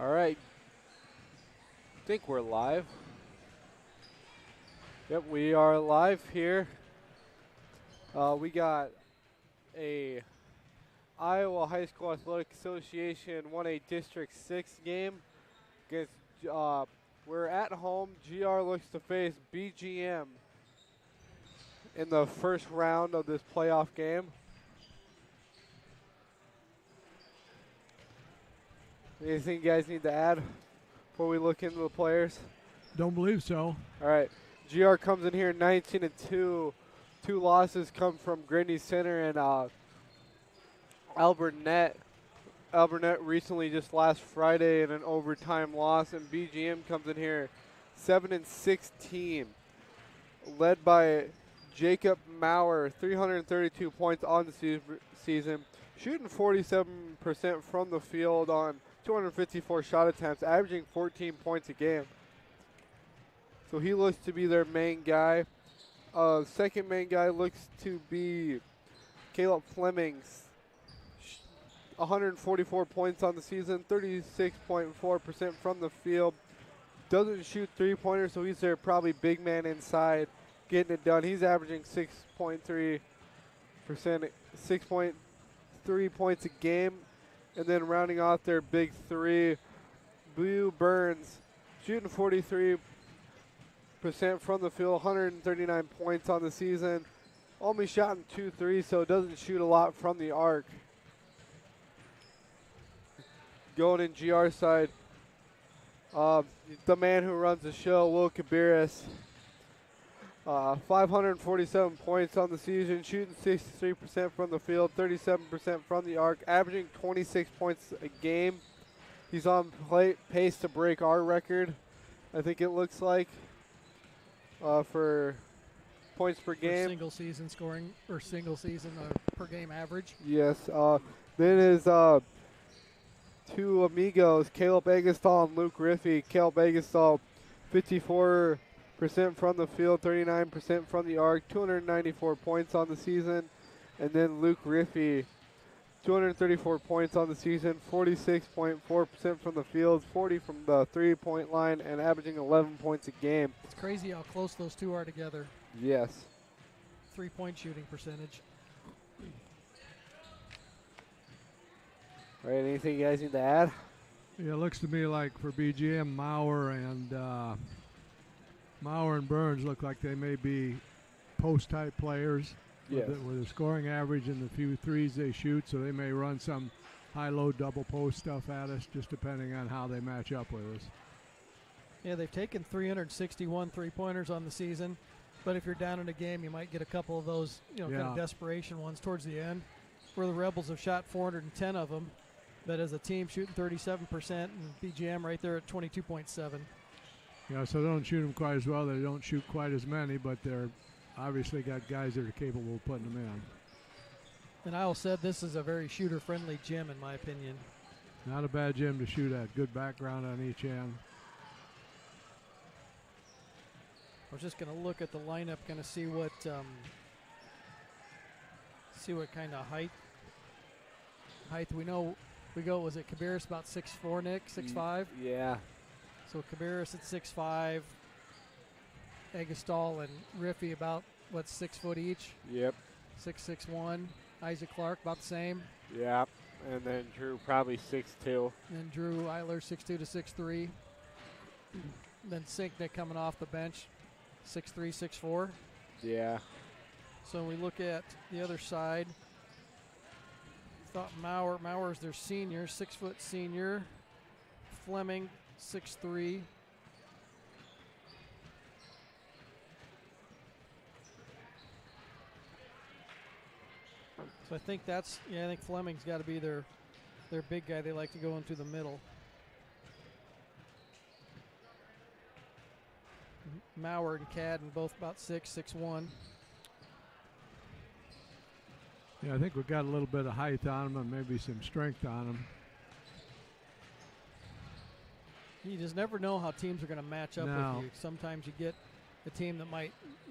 All right. Think we're live. Yep, we are live here. We got a Iowa High School Athletic Association 1A District 6 game against. We're at home. GR looks to face BGM in the first round of this playoff game. Anything you guys need to add before we look into the players? Don't believe so. All right. GR comes in here 19-2. Two losses come from Grindy Center and Albert-Net. Albert-Net recently, just last Friday, in an overtime loss, and BGM comes in here 7-16, led by Jacob Maurer, 332 points on the season, shooting 47% from the field on 254 shot attempts, averaging 14 points a game. So he looks to be their main guy. Second main guy looks to be Caleb Flemings. 144 points on the season, 36.4% from the field. Doesn't shoot three-pointers, so he's their probably big man inside getting it done. He's averaging 6.3%, 6.3 points a game. And then rounding off their big three, Blue Burns, shooting 43% from the field, 139 points on the season. Only shot in 2 threes, so doesn't shoot a lot from the arc. Going in GR side, the man who runs the show, Will Cabarrus, 547 points on the season, shooting 63% from the field, 37% from the arc, averaging 26 points a game. He's on pace to break our record, I think it looks like, for points per game. For single season scoring, or single season per game average. Yes. Then his two amigos, Caleb Agastall and Luke Riffey. Caleb Agastall, 54% from the field, 39% from the arc, 294 points on the season. And then Luke Riffey, 234 points on the season, 46.4% from the field, 40 from the three-point line, and averaging 11 points a game. It's crazy how close those two are together. Yes. 3-point shooting percentage. All right, anything you guys need to add? Yeah, it looks to me like for BGM, Maurer and Burns look like they may be post-type players. Yes. With a scoring average and the few threes they shoot, so they may run some high-low double post stuff at us, just depending on how they match up with us. Yeah, they've taken 361 three-pointers on the season, but if you're down in a game, you might get a couple of those, kind of desperation ones towards the end, where the Rebels have shot 410 of them, but as a team shooting 37%, and BGM right there at 22.7. Yeah, so they don't shoot them quite as well. They don't shoot quite as many, but they're obviously got guys that are capable of putting them in. And Isle said this is a very shooter-friendly gym, in my opinion. Not a bad gym to shoot at. Good background on each end. I was just going to look at the lineup, kind of see what kind of height we know. We go, was it Cabarrus about 6'4", Nick, 6'5"? Yeah. So Cabarrus at 6'5", Agastall and Riffey about, 6 foot each? Yep. 6'1". Isaac Clark about the same. Yep. And then Drew probably 6'2". And Drew Eiler 6'2" to 6'3". Then Sinknick coming off the bench, 6'3", 6'4". Yeah. So we look at the other side. Thought Maurer's their senior, 6-foot senior. Fleming, 6'3". So I think I think Fleming's got to be their big guy. They like to go into the middle. Maurer and Cadden both about 6'1". Yeah, I think we've got a little bit of height on them and maybe some strength on them. You just never know how teams are going to match up with you. Sometimes you get a team that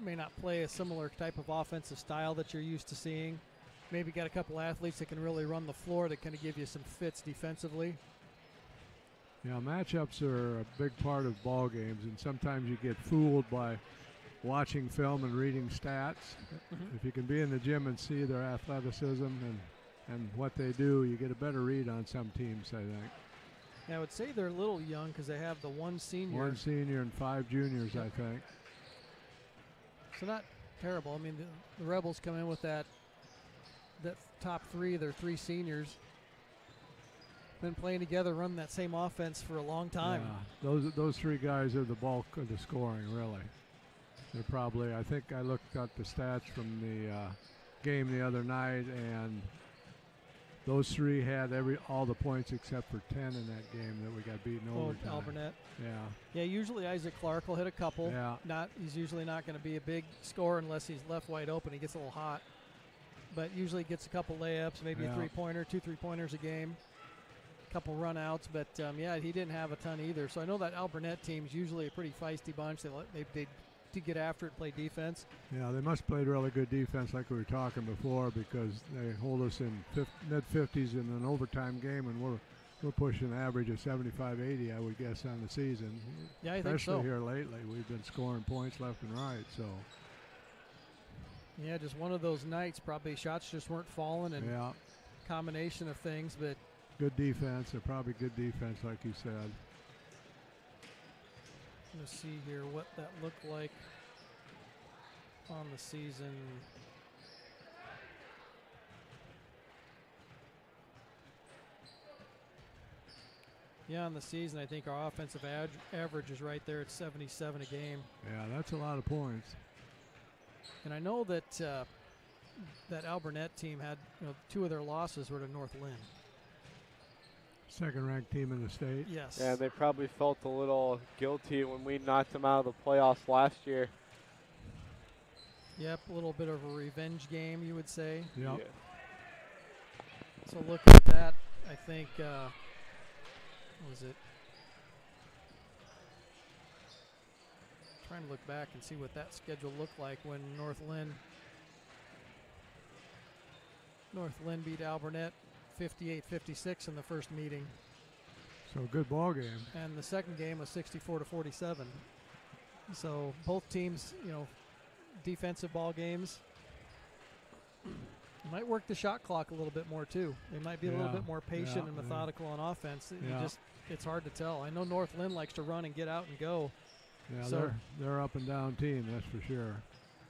may not play a similar type of offensive style that you're used to seeing. Maybe got a couple athletes that can really run the floor that kind of give you some fits defensively. Yeah, matchups are a big part of ball games, and sometimes you get fooled by watching film and reading stats. If you can be in the gym and see their athleticism and what they do, you get a better read on some teams, I think. Yeah, I would say they're a little young because they have the one senior. One senior and 5 juniors, I think. So not terrible. I mean, the Rebels come in with that top 3, they're 3 seniors. Been playing together, running that same offense for a long time. Yeah, those 3 guys are the bulk of the scoring, really. They're probably, I think I looked at the stats from the game the other night, and those 3 had all the points except for 10 in that game that we got beaten overtime. Albernet. Yeah. Yeah, usually Isaac Clark will hit a couple. Yeah. He's usually not going to be a big scorer unless he's left wide open. He gets a little hot. But usually gets a couple layups, maybe a 3-pointer, 2 3-pointers a game. Couple run-outs, but he didn't have a ton either. So I know that Albernet team's usually a pretty feisty bunch. They get after it, play defense. Yeah, they must play really good defense like we were talking before, because they hold us in mid-50s in an overtime game, and we're pushing an average of 75, 80, I would guess, on the season. Yeah, I think so. Especially here lately, we've been scoring points left and right. So. Yeah, just one of those nights. Probably shots just weren't falling, and combination of things, but. Good defense, or probably good defense, like you said. Let's see here what that looked like on the season. Yeah, on the season, I think our offensive average is right there at 77 a game. Yeah, that's a lot of points. And I know that that Albernet team had 2 of their losses were to North Lynn. Second-ranked team in the state. Yes. Yeah, they probably felt a little guilty when we knocked them out of the playoffs last year. Yep, a little bit of a revenge game, you would say. Yep. Yeah. So looking at that, I think, what was it? Trying to look back and see what that schedule looked like when North Lynn beat Albernet 58-56 in the first meeting. So good ball game. And the second game was 64-47. So both teams, defensive ball games. Might work the shot clock a little bit more too. They might be a little bit more patient and methodical on offense. It's hard to tell. I know North Lynn likes to run and get out and go. Yeah, so they're up and down team, that's for sure.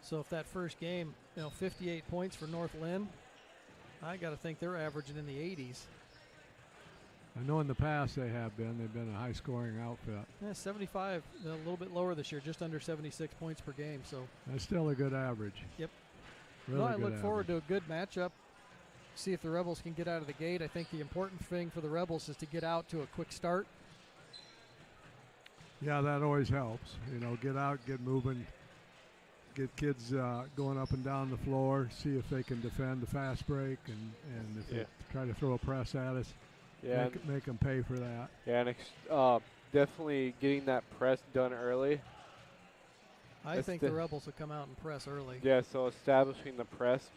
So if that first game, 58 points for North Lynn, I got to think they're averaging in the 80s. I know in the past they've been a high-scoring outfit. Yeah, 75, a little bit lower this year, just under 76 points per game. So that's still a good average. Yep. Really I good look forward to average. a good matchup. See if the Rebels can get out of the gate. I think the important thing for the Rebels is to get out to a quick start. Yeah, that always helps. Get out, get moving, get kids going up and down the floor, see if they can defend the fast break, and if they try to throw a press at us, make them pay for that. Yeah, and definitely getting that press done early. I think the Rebels will come out and press early. Yeah, so establishing the press,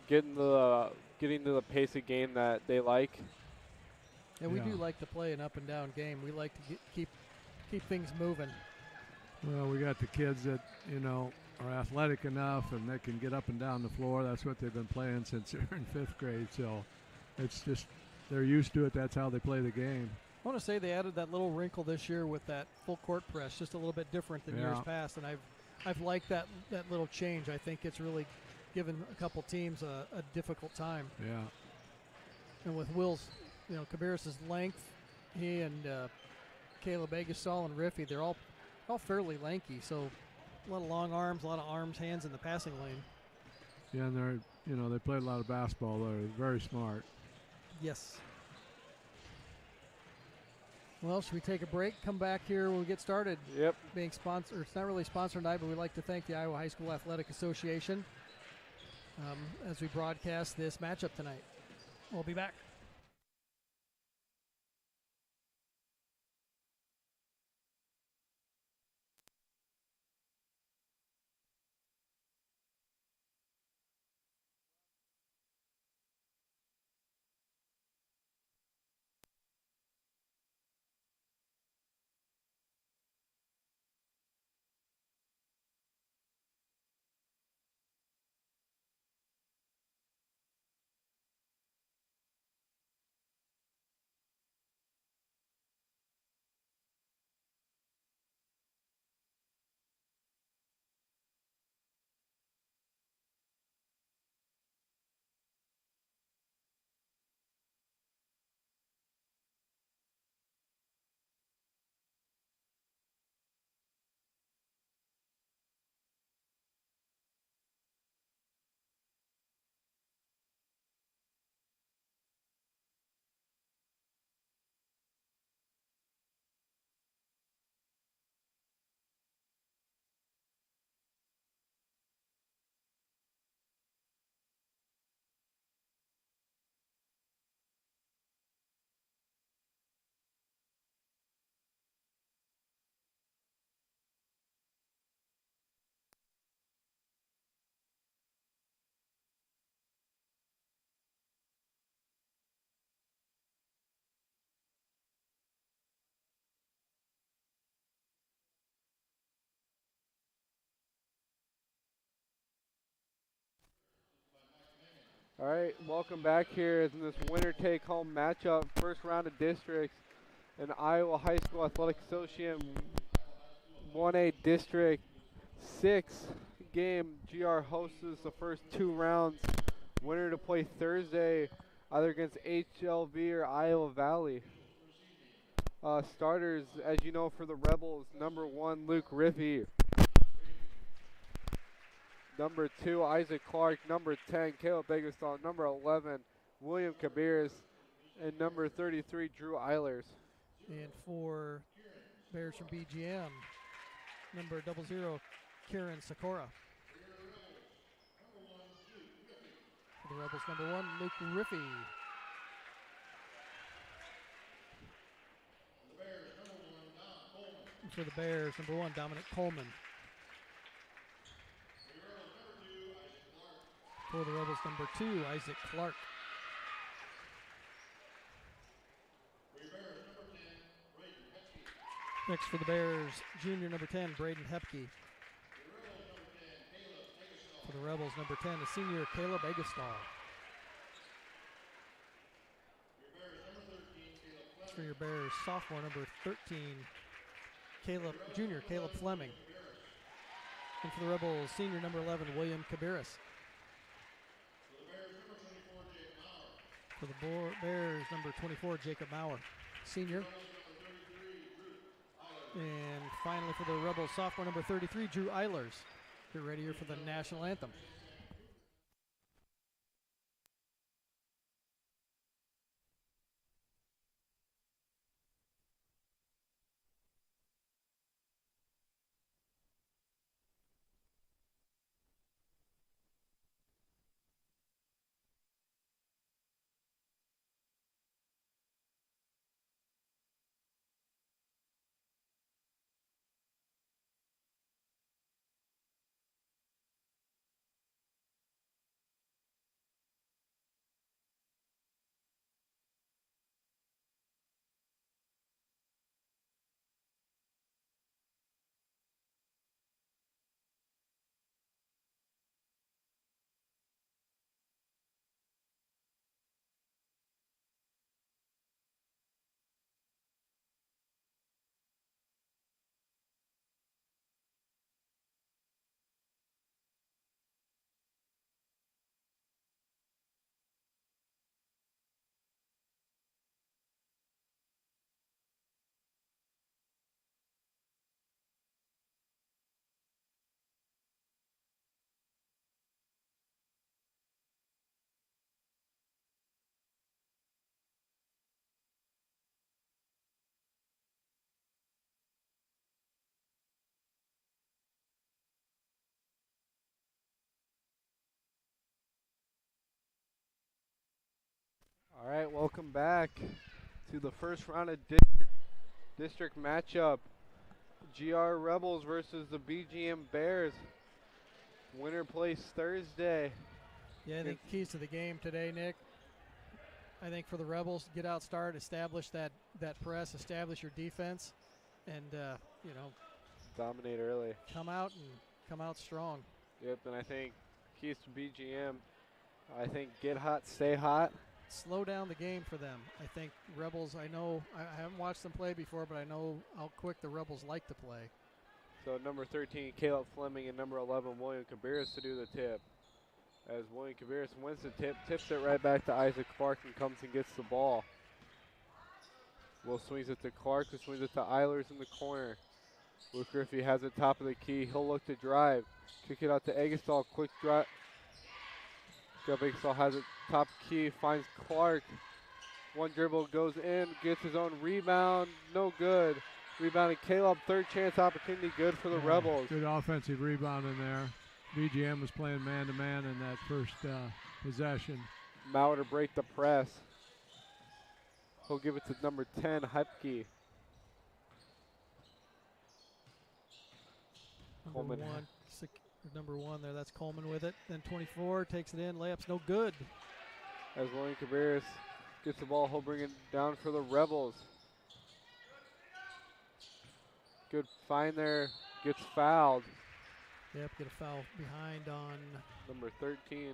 getting to the pace of game that they like. Yeah, we do like to play an up and down game. We like to keep things moving. Well, we got the kids that are athletic enough and they can get up and down the floor. That's what they've been playing since they're in 5th grade. So it's just they're used to it. That's how they play the game. I want to say they added that little wrinkle this year with that full court press, just a little bit different than years past, and I've liked that little change. I think it's really given a couple teams a difficult time. Yeah. And with Will's, Cabarrus' length, he and Caleb Agasol and Riffy, they're all fairly lanky, so a lot of long arms, a lot of arms, hands in the passing lane. Yeah, and they play a lot of basketball. They're very smart. Yes. Well, should we take a break? Come back here when we get started. Yep. Being sponsored, it's not really sponsored tonight, but we'd like to thank the Iowa High School Athletic Association as we broadcast this matchup tonight. We'll be back. All right, welcome back here in this winner take-home matchup, first round of districts. An Iowa High School Athletic Association 1A District 6 game. GR hosts the first 2 rounds. Winner to play Thursday, either against HLV or Iowa Valley. Starters, as you know, for the Rebels, number 1, Luke Riffey. Number 2, Isaac Clark. Number 10, Caleb Begestall. Number 11, William Cabiris. And number 33, Drew Eilers. And for Bears from BGM, number 00, Kieran Sikora. For the Rebels, number 1, Luke Riffey. And for the Bears, number 1, Dominic Coleman. For the Rebels, number 2, Isaac Clark. Next for the Bears, junior number 10, Braden Hepke. For the Rebels, number 10, a senior, Caleb Egestall. For your Bears, sophomore number 13, junior Caleb Fleming. And for the Rebels, senior number 11, William Cabiris. For the Bears, number 24, Jacob Maurer, senior. And finally for the Rebels, sophomore number 33, Drew Eilers. Get ready here for the national anthem. All right, welcome back to the first round of district matchup. GR Rebels versus the BGM Bears. Winner plays Thursday. Yeah, I think keys to the game today, Nick. I think for the Rebels, get out, start, establish that press, establish your defense, and dominate early. Come out strong. Yep, and I think keys to BGM. I think get hot, stay hot. Slow down the game for them. I think Rebels, I know, I haven't watched them play before, but I know how quick the Rebels like to play. So number 13, Caleb Fleming, and number 11, William Cabiris to do the tip. As William Cabiris wins the tip, tips it right back to Isaac Clark and comes and gets the ball. Will swings it to Clark, who swings it to Eilers in the corner. Luke Griffey has it top of the key. He'll look to drive. Kick it out to Egestall, quick drive. Egestall has it top key, finds Clark. One dribble goes in, gets his own rebound, no good. Rebounding Caleb, third chance opportunity, good for the Rebels. Good offensive rebound in there. BGM was playing man-to-man in that first possession. Mauer to break the press. He'll give it to number 10, Hepke. Number one there, that's Coleman with it. Then 24 takes it in, layup's no good. As William Cabiris gets the ball, he'll bring it down for the Rebels. Good find there, gets fouled. Yep, get a foul behind on number 13.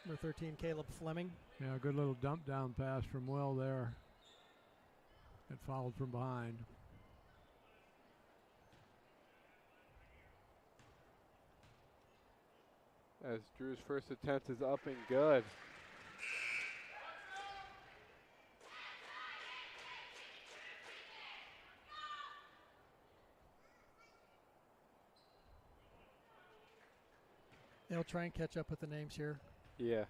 Number 13, Caleb Fleming. Yeah, good little dump down pass from Will there. It followed from behind. As Drew's first attempt is up and good. They'll try and catch up with the names here. Yeah,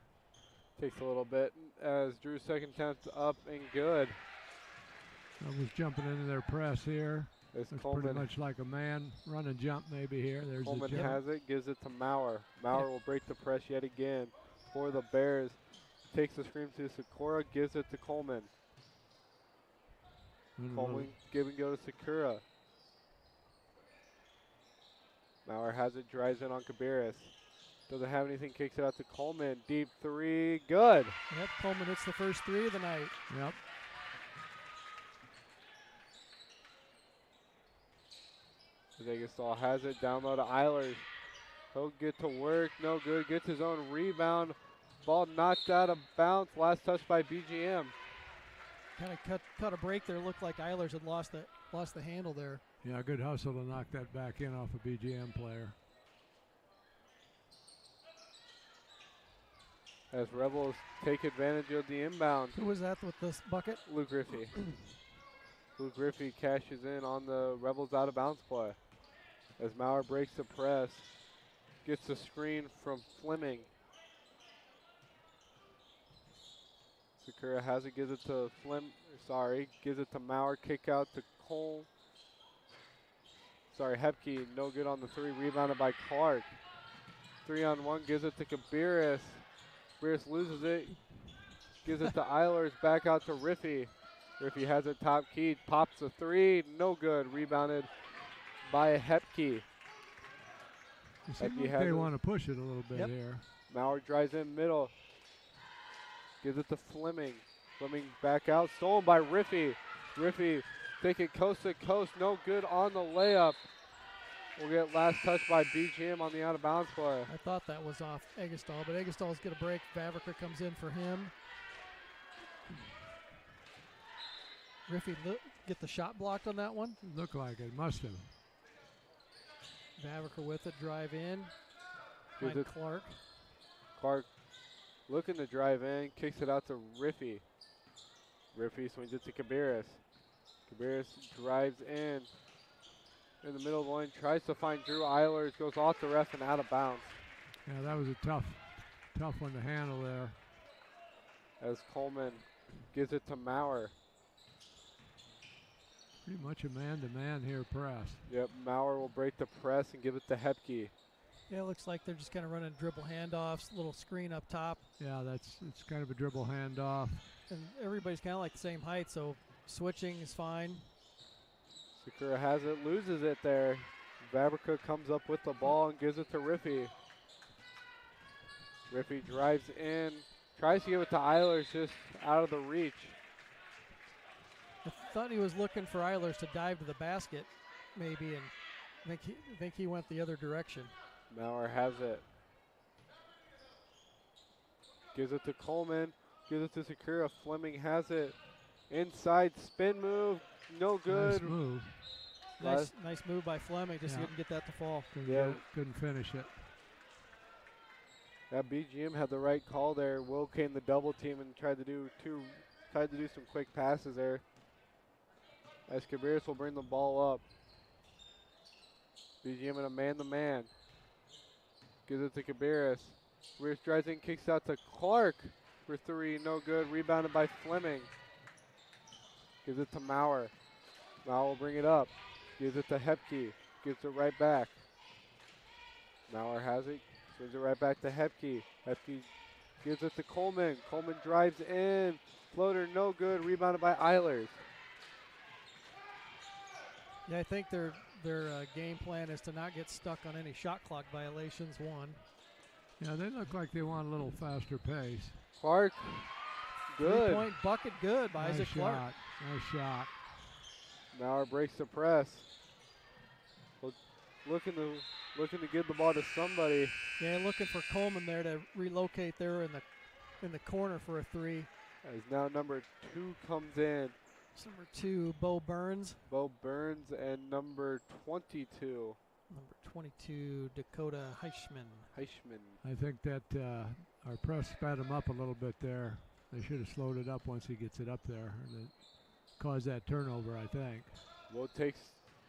takes a little bit as Drew's second attempt up and good. Was jumping into their press here. As Looks Coleman, pretty much like a man run and jump maybe here. There's Coleman the jump. has it, gives it to Maurer. Maurer will break the press yet again for the Bears. Takes the screen to Sakura, gives it to Coleman. Coleman give and go to Sakura. Maurer has it, drives in on Cabarrus. Doesn't have anything, kicks it out to Coleman. Deep three, good. Yep, Coleman hits the first three of the night. Yep. Egestal has it, down low to Eilers. He'll get to work, no good. Gets his own rebound. Ball knocked out of bounds. Last touch by BGM. Kind of cut a break there. Looked like Eilers had lost the handle there. Yeah, good hustle to knock that back in off a BGM player. As Rebels take advantage of the inbound. Who was that with this bucket? Luke Griffey. Luke Griffey cashes in on the Rebels out of bounds play. As Maurer breaks the press. Gets the screen from Fleming. Sakura has it, gives it to gives it to Maurer, kick out to Cole. Hepke, no good on the three, rebounded by Clark. 3-on-1, gives it to Cabarrus. Cabarrus loses it, gives it to Eilers, back out to Riffy. Riffy has it top key, pops a three, no good, rebounded by Hepke. They want to push it a little bit here. Maurer drives in middle. Gives it to Fleming. Fleming back out. Stolen by Riffy. Riffy taking coast to coast. No good on the layup. We'll get last touch by BGM on the out of bounds play. I thought that was off Egestal, but Egestal's going to break. Vavriker comes in for him. Riffy get the shot blocked on that one. Looked like it. Must have. Vavriker with it. Drive in. Gives it Clark. Clark looking to drive in, kicks it out to Riffy. Riffy swings it to Cabarrus. Cabarrus drives in the middle of the lane, tries to find Drew Eilers, goes off the ref and out of bounds. Yeah, that was a tough one to handle there. As Coleman gives it to Maurer. Pretty much a man-to-man here press. Yep, Maurer will break the press and give it to Hepke. Yeah, it looks like they're just kind of running dribble handoffs, little screen up top. Yeah, it's kind of a dribble handoff. And everybody's kind of like the same height, so switching is fine. Sakura has it, loses it there. Vavriker comes up with the ball and gives it to Riffy. Riffy drives in, tries to give it to Eilers, just out of the reach. I thought he was looking for Eilers to dive to the basket, maybe, and I think he went the other direction. Maurer has it. Gives it to Coleman. Gives it to Sakura. Fleming has it. Inside spin move. No good. Nice move. Nice move by Fleming. Just didn't get that to fall. Couldn't finish it. That BGM had the right call there. Will came the double team and tried to do some quick passes there. As Cabarrus will bring the ball up. BGM in a man-to-man. Gives it to Cabarrus. Cabarrus drives in, kicks out to Clark for three, no good. Rebounded by Fleming. Gives it to Maurer. Maurer will bring it up. Gives it to Hepke. Gives it right back. Maurer has it. Swings it right back to Hepke. Hepke gives it to Coleman. Coleman drives in. Floater, no good. Rebounded by Eilers. Yeah, I think their game plan is to not get stuck on any shot clock violations, one. Yeah, they look like they want a little faster pace. Clark, good. 3-point bucket, good by Nice Isaac Clark. Nice shot. Maurer breaks the press. looking to give the ball to somebody. Yeah, looking for Coleman there to relocate there in the corner for a three. As now number 2 comes in. It's number 2, Bo Burns. Bo Burns and number 22. Number 22, Dakota Heischman. I think that our press sped him up a little bit there. They should have slowed it up once he gets it up there. And it caused that turnover, I think. Will takes,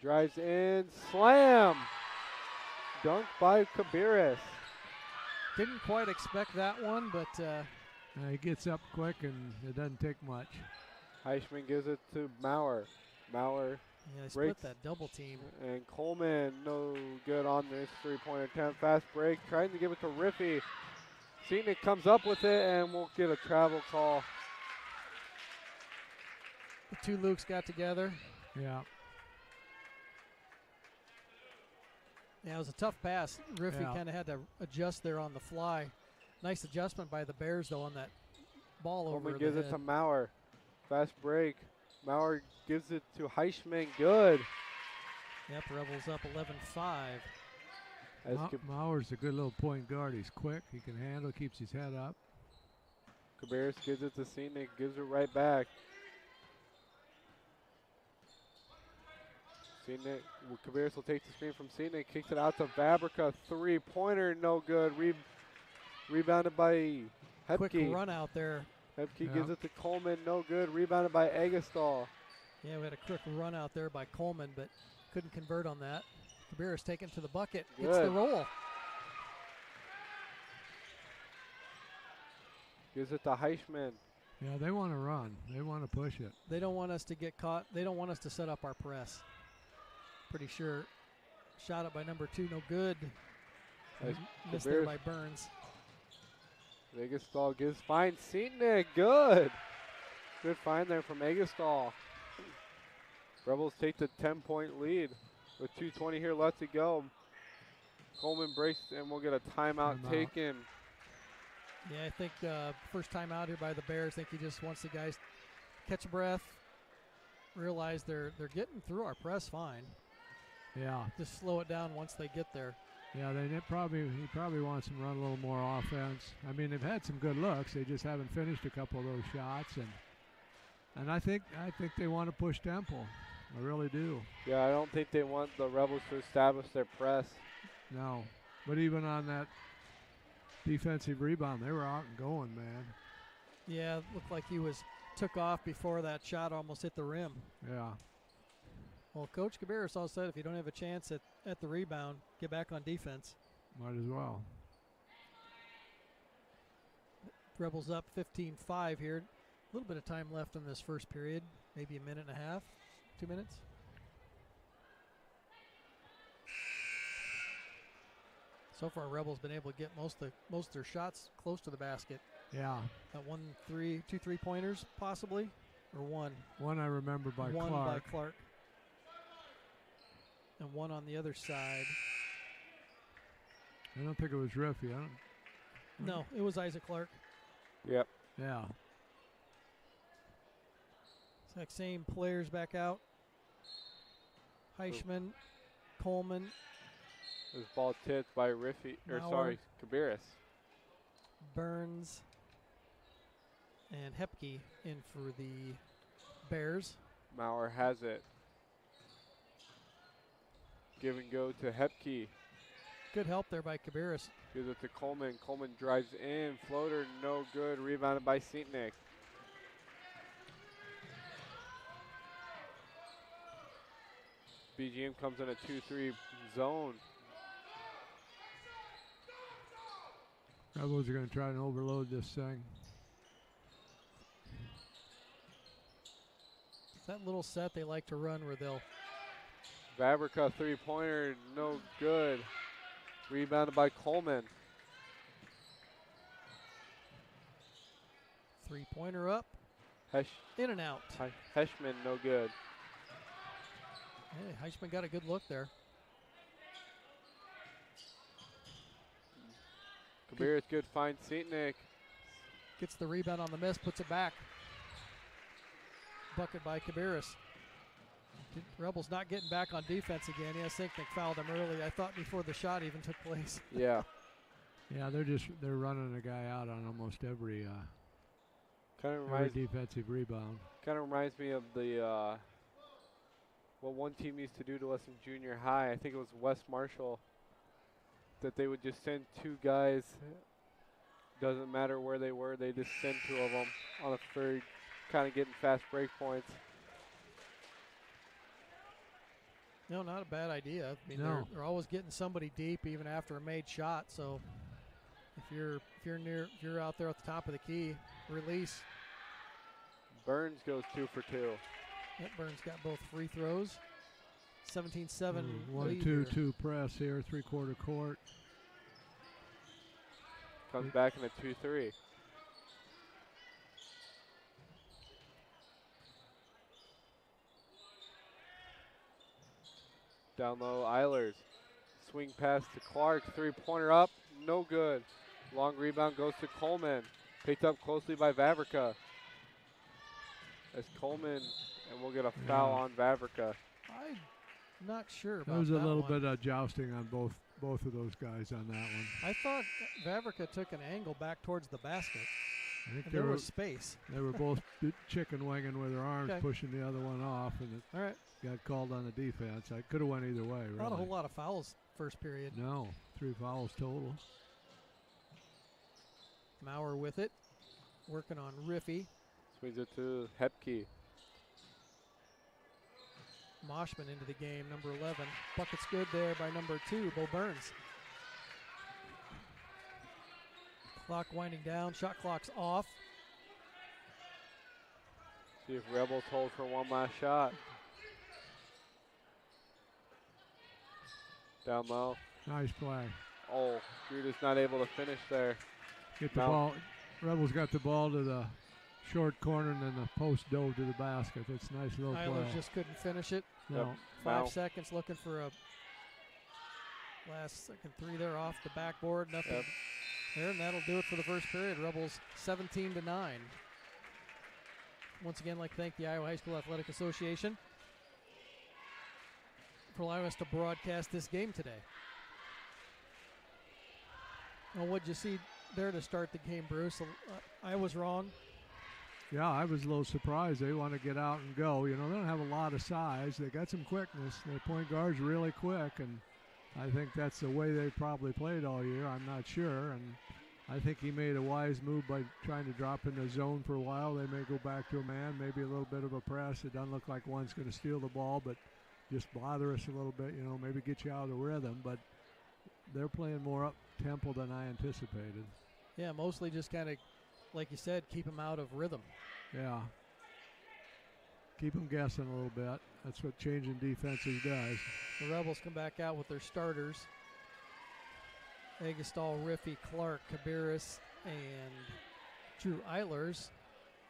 drives in, slam! Dunk by Kabiris. Didn't quite expect that one, but he gets up quick and it doesn't take much. Heischman gives it to Maurer. Maurer yeah, split that double team. And Coleman, no good on this three-point attempt. Fast break, trying to give it to Riffy. Seatnick comes up with it and we'll get a travel call. The two Lukes got together. Yeah. Yeah, it was a tough pass. Riffy kind of had to adjust there on the fly. Nice adjustment by the Bears, though, on that ball over the head. Coleman gives it to Maurer. Fast break. Maurer gives it to Heischman. Good. Yep, Rebels up 11-5. Maurer's a good little point guard. He's quick. He can handle, keeps his head up. Cabarrus gives it to Seatnick. Gives it right back. Seatnick, Cabarrus will take the screen from Seatnick. Kicks it out to Vabrica. Three-pointer, no good. Rebounded by Hepke. Quick run out there. Hepke gives it to Coleman, no good. Rebounded by Eggestal. Yeah, we had a quick run out there by Coleman, but couldn't convert on that. Cabarrus taken to the bucket. Good. Gets the roll. Gives it to Heischman. Yeah, they want to run. They want to push it. They don't want us to get caught. They don't want us to set up our press. Pretty sure. Shot it by number 2, no good. Missed there by Burns. Eggestal finds Seatnick. Good. Good find there from Eggestal. Rebels take the 10-point lead with 2:20 here left to go. Coleman breaks and we'll get a timeout taken. Yeah, I think first time out here by the Bears. I think he just wants the guys to catch a breath, realize they're getting through our press fine. Yeah. Just slow it down once they get there. Yeah, he probably wants them to run a little more offense. I mean, they've had some good looks. They just haven't finished a couple of those shots, and I think they want to push tempo. I really do. Yeah, I don't think they want the Rebels to establish their press. No, but even on that defensive rebound, they were out and going, man. Yeah, it looked like he took off before that shot almost hit the rim. Yeah. Well, Coach Cabarrus all said if you don't have a chance at the rebound, get back on defense. Might as well. Rebels up 15-5 here. A little bit of time left in this first period, maybe a minute and a half, 2 minutes. So far, Rebels been able to get most of their shots close to the basket. Yeah. That 2 3-pointers possibly, or one. One I remember by Clark. One by Clark. And one on the other side. I don't think it was Riffy. No, it was Isaac Clark. Yep. Yeah. It's like same players back out. Heischman, Coleman. This ball tipped by Cabarrus. Burns and Hepke in for the Bears. Maurer has it. Give and go to Hepke. Good help there by Cabarrus. Gives it to Coleman. Coleman drives in. Floater, no good. Rebounded by Seatnick. BGM comes in a 2-3 zone. Rebels are going to try and overload this thing. It's that little set they like to run where they'll. Vabrica three-pointer, no good. Rebounded by Coleman. Three-pointer up. In and out. Heischman, no good. Hey, Heischman got a good look there. Cabarrus, good find. Seatnick. Gets the rebound on the miss, puts it back. Bucket by Cabarrus. Rebels not getting back on defense again. Yes, I think they fouled him early. I thought before the shot even took place. Yeah. Yeah, they're running a guy out on almost every defensive rebound. Kind of reminds me of the what one team used to do to us in junior high. I think it was West Marshall. That they would just send 2 guys. Doesn't matter where they were. They just send 2 of them on a third, kind of getting fast break points. No, not a bad idea. I mean, No. they're always getting somebody deep even after a made shot. So if you're out there at the top of the key, release. Burns goes 2 for 2. Yep, Burns got both free throws. 17-7 lead 1-2-2 press here, 3-quarter court. Comes back in a 2-3. Down low, Eilers. Swing pass to Clark. 3-pointer up. No good. Long rebound goes to Coleman. Picked up closely by Vavrica. As Coleman, and we'll get a foul on Vavrica. I'm not sure about that. There was a little one. bit of jousting on both of those guys on that one. I thought Vavrica took an angle back towards the basket. I think There was space. They were both chicken winging with their arms, pushing the other one off, and it got called on the defense. I could have went either way, really. Not a whole lot of fouls first period. No, 3 fouls total. Maurer with it, working on Riffy. Swings it to Hepke. Moshman into the game, number 11. Bucket's good there by number 2, Bo Burns. Clock winding down, shot clock's off. See if Rebels hold for one last shot. Down low. Nice play. Oh, Drew is not able to finish there. Get the ball. Rebels got the ball to the short corner, and then the post dove to the basket. It's a nice little play. Eilers just couldn't finish it. No. 5 seconds looking for a last second 3 there off the backboard. Nothing there, and that'll do it for the first period. Rebels 17-9. Once again, I'd like to thank the Iowa High School Athletic Association for allowing us to broadcast this game today. Well, what'd you see there to start the game, Bruce? I was wrong. Yeah, I was a little surprised. They want to get out and go. You know, they don't have a lot of size. They got some quickness. Their point guard's really quick, and I think that's the way they probably played all year. I'm not sure, and I think he made a wise move by trying to drop in the zone for a while. They may go back to a man, maybe a little bit of a press. It doesn't look like one's going to steal the ball, but just bother us a little bit, you know, maybe get you out of the rhythm. But they're playing more up-tempo than I anticipated. Yeah, mostly just kind of, like you said, keep them out of rhythm. Yeah. Keep them guessing a little bit. That's what changing defenses does. The Rebels come back out with their starters. Agastol, Riffy, Clark, Cabarrus, and Drew Eilers.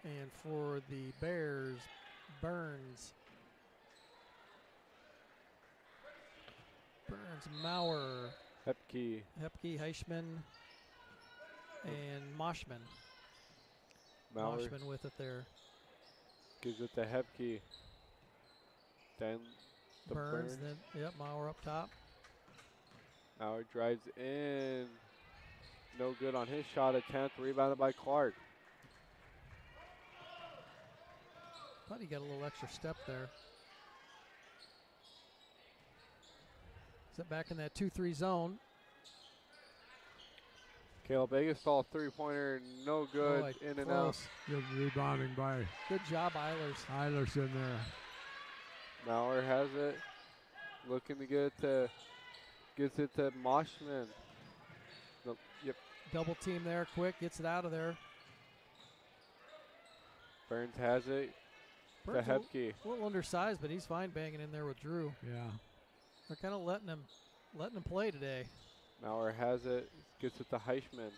And for the Bears, Burns, Maurer, Hepke, Heischman, and Moshman. Moshman with it there. Gives it to Hepke. Then the Burns. Then Maurer up top. Maurer drives in. No good on his shot attempt. Rebounded by Clark. Thought he got a little extra step there. Set back in that 2-3 zone. Caleb Agastol, 3-pointer, no good. Boy, in and close. out. Good rebounding by Good job, Eilers. Eilers in there. Maurer has it. Looking to get it to, gets it to Moshman. Nope. Yep. Double team there, quick, gets it out of there. Burns has it. Burns to Hepke. a little undersized, but he's fine banging in there with Drew. Yeah. They're kind of letting him play today. Maurer has it. Gets it to Heischman.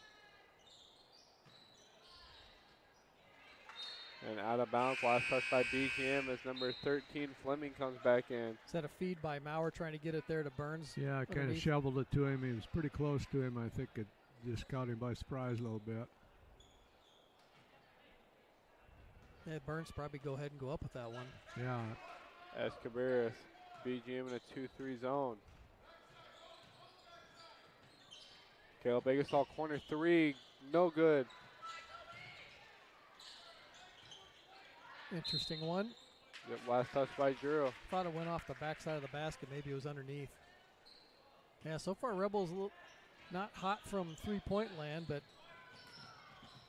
And out of bounds. Last touch by BGM as number 13 Fleming comes back in. Is that a feed by Maurer trying to get it there to Burns? Yeah, kind of shoveled it to him. He was pretty close to him. I think it just caught him by surprise a little bit. Yeah, Burns probably go ahead and go up with that one. Yeah. as Cabarrus, BGM in a 2-3 zone. Caleb Agasol, corner three, no good. Interesting one. Yep, last touch by Drew. Thought it went off the backside of the basket. Maybe it was underneath. Yeah, so far Rebels not hot from three-point land, but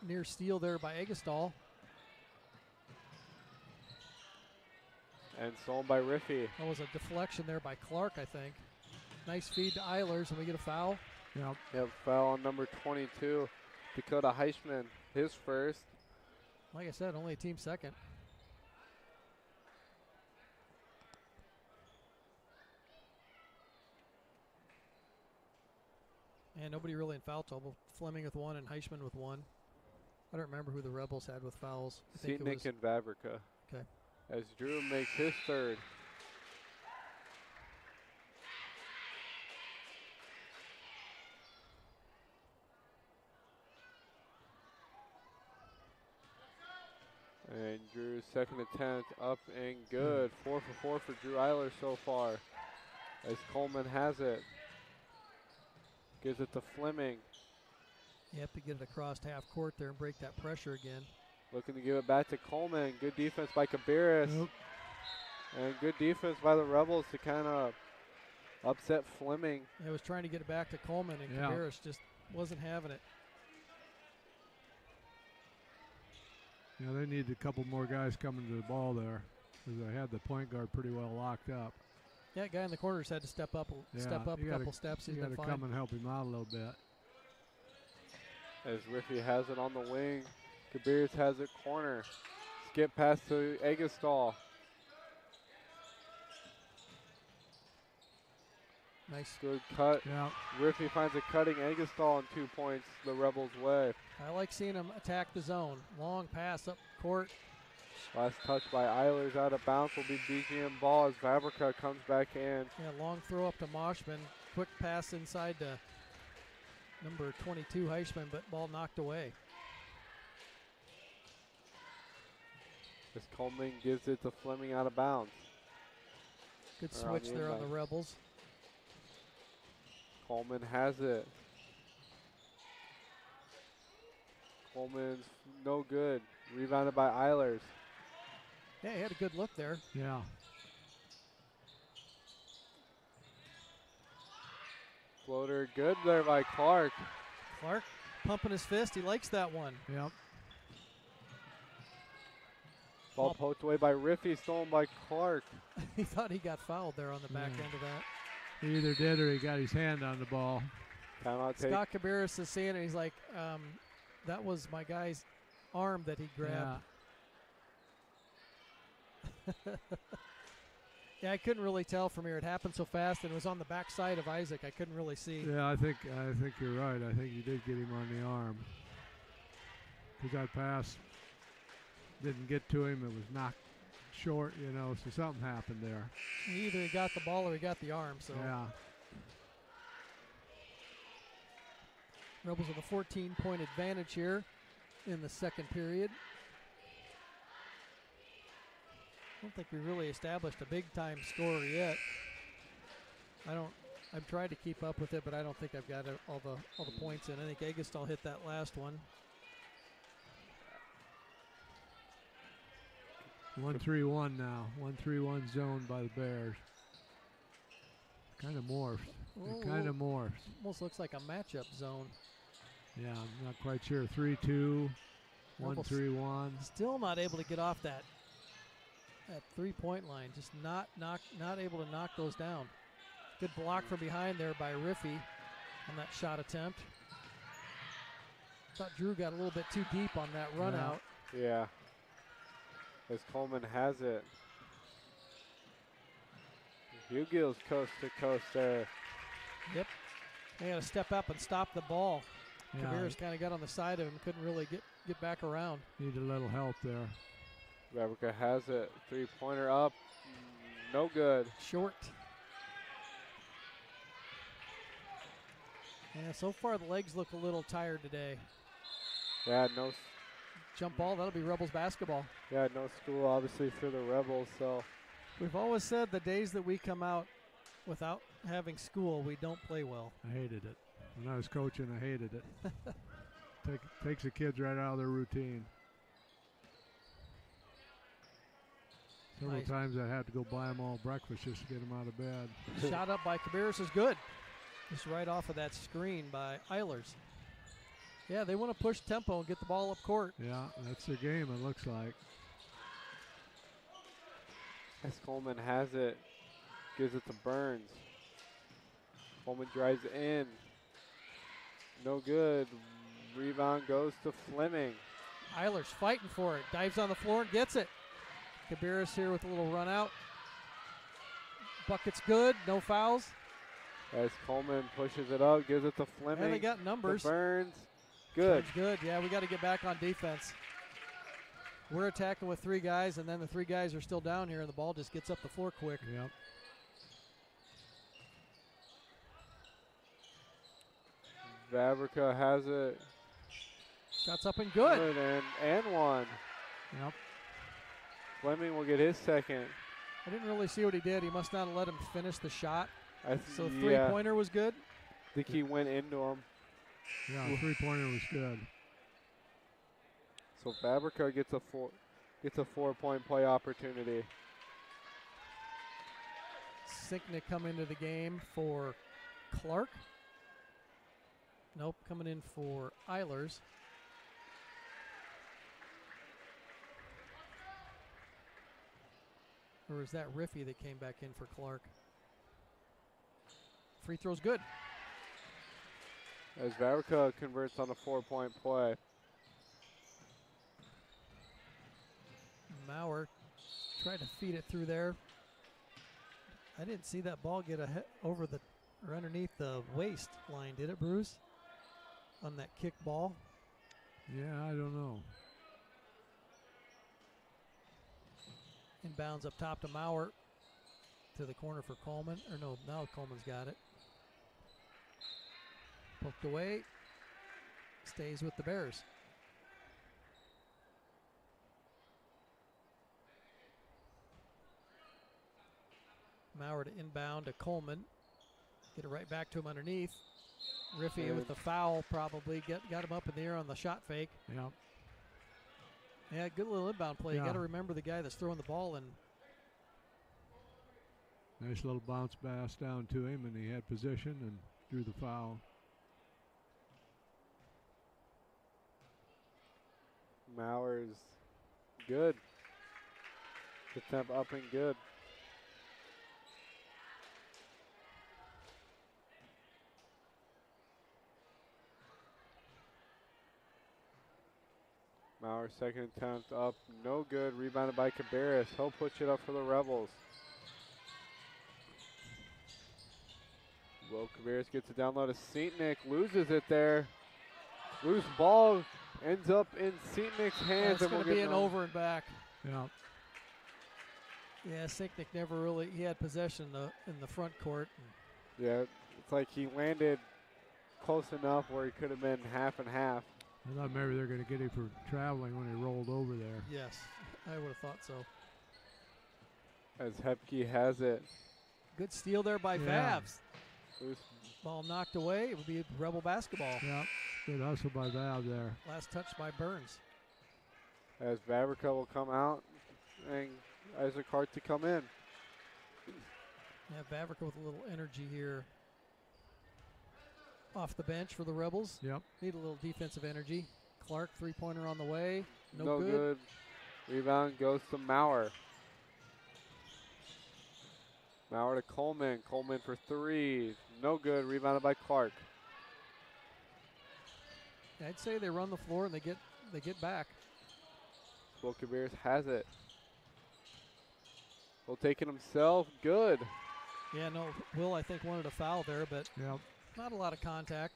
near steal there by Agastol. And stolen by Riffy. That was a deflection there by Clark, I think. Nice feed to Eilers, and we get a foul. Yep, foul on number 22. Dakota Heisman, his first. Like I said, only a team second. And nobody really in foul trouble. Fleming with one and Heisman with one. I don't remember who the Rebels had with fouls. I think it was Seatnick and Vavrika. Okay. As Drew makes his third. And Drew's second attempt up and good. 4 for 4 for Drew Eiler so far. As Coleman has it. Gives it to Fleming. You have to get it across half court there and break that pressure again. Looking to give it back to Coleman. Good defense by Cabarrus. Nope. And good defense by the Rebels to kind of upset Fleming. I was trying to get it back to Coleman, and Cabarrus just wasn't having it. Yeah, they need a couple more guys coming to the ball there because they had the point guard pretty well locked up. Yeah, guy in the corners had to step up a couple steps. He's got been to fine. come and help him out a little bit. As Riffy has it on the wing. Cabarrus has it corner. Skip pass to Agastol. Nice. Good cut. Yeah. Riffy finds a cutting Agastol and 2 points the Rebels' way. I like seeing him attack the zone. Long pass up court. Last touch by Eilers out of bounds will be BGM ball as Vavrika comes back in. Yeah, long throw up to Moshman. Quick pass inside to number 22 Heisman, but ball knocked away. As Coleman gives it to Fleming out of bounds. Good switch there on the Rebels. Coleman has it. Coleman's no good. Rebounded by Eilers. Yeah, he had a good look there. Yeah. Floater good there by Clark. Clark pumping his fist. He likes that one. Yep. Ball poked away by Riffy, stolen by Clark. He thought he got fouled there on the back end of that. He either did or he got his hand on the ball. Timeout take. Scott Cabarrus is seeing it. He's like, that was my guy's arm that he grabbed. Yeah. Yeah, I couldn't really tell from here. It happened so fast, and it was on the back side of Isaac. I couldn't really see. Yeah, I think you're right. I think you did get him on the arm. Because that pass didn't get to him. It was knocked short, so something happened there. Either he got the ball or he got the arm. So yeah. Rebels with a 14-point advantage here in the second period. I don't think we really established a big-time score yet. I've tried to keep up with it, but I don't think I've got all the points in. I think Agastol hit that last one. 1-3-1 now. 1-3-1 zone by the Bears. Kind of morphs. It kind of morphs. Almost looks like a matchup zone. Yeah, I'm not quite sure. 3-2, 1-3-1. Still not able to get off that three-point line. Just not able to knock those down. Good block from behind there by Riffy on that shot attempt. Thought Drew got a little bit too deep on that run out. Yeah. As Coleman has it. Hugill's coast to coast there. Yep. They got to step up and stop the ball. Yeah. Cabarrus kind of got on the side of him, couldn't really get back around. Need a little help there. Vavrika has it. Three-pointer up. No good. Short. Yeah, so far the legs look a little tired today. Yeah, no. Jump ball, that'll be Rebels basketball. Yeah, no school obviously for the Rebels, so We've always said the days that we come out without having school, we don't play well. I hated it. When I was coaching, I hated it. Takes the kids right out of their routine. Several times I had to go buy them all breakfast just to get them out of bed. Shot up by Cabarrus is good. Just right off of that screen by Eilers. Yeah, they want to push tempo and get the ball up court. Yeah, that's their game, it looks like. As Coleman has it, gives it to Burns. Coleman drives in. No good. Rebound goes to Fleming. Eilers fighting for it. Dives on the floor and gets it. Cabarrus here with a little run out. Bucket's good. No fouls. As Coleman pushes it up, gives it to Fleming. And they got numbers. To Burns. Good. Burns good. Yeah, we got to get back on defense. We're attacking with 3 guys, and then the 3 guys are still down here, and the ball just gets up the floor quick. Yep. Vavrika has it. Shots up and good. And one. Yep. Fleming will get his second. I didn't really see what he did. He must not have let him finish the shot. So yeah. 3-pointer was good? I think he went into him. Yeah, 3-pointer was good. So Vavrika gets a 4-point play opportunity. Sinknick come into the game for Clark. Nope, coming in for Eilers. Or is that Riffy that came back in for Clark? Free throw's good. As Vavrika converts on a 4-point play. Maurer tried to feed it through there. I didn't see that ball get over the or underneath the waist line, did it, Bruce? On that kick ball. Yeah, I don't know. Inbounds up top to Maurer. To the corner for Coleman. Or no, now Coleman's got it. Poked away. Stays with the Bears. Maurer to inbound to Coleman. Get it right back to him underneath. Riffy with the foul probably got him up in the air on the shot fake. Yeah. Yeah, good little inbound play. Yeah. You got to remember the guy that's throwing the ball and Nice little bounce pass down to him, and he had position and drew the foul. Maurer's good. The temp up and good. Maurer second attempt up, no good. Rebounded by Cabarrus. He'll push it up for the Rebels. Will Cabarrus gets it down low to Seatnick, loses it there. Loose ball ends up in Seatnick's hands. It's going to be an over and back. Yeah. Yeah, Sinknick never really, he had possession in the front court. Yeah, it's like he landed close enough where he could have been half and half. I thought maybe they're going to get him for traveling when he rolled over there. Yes, I would have thought so. As Hepke has it. Good steal there by Yeah. Vavs. Loose. Ball knocked away. It would be Rebel basketball. Yeah, good hustle by Vav there. Last touch by Burns. As Vavrika will come out and Isaac Hart to come in. Yeah, Vavrika with a little energy here. Off the bench for the Rebels. Yep. Need a little defensive energy. Clark, three-pointer on the way. No good. Rebound goes to Maurer. Maurer to Coleman. Coleman for three. No good. Rebounded by Clark. I'd say they run the floor and they get back. Will Cabarrus has it. Will take it himself. Good. Yeah, no, Will, I think, wanted a foul there, but Yep. not a lot of contact.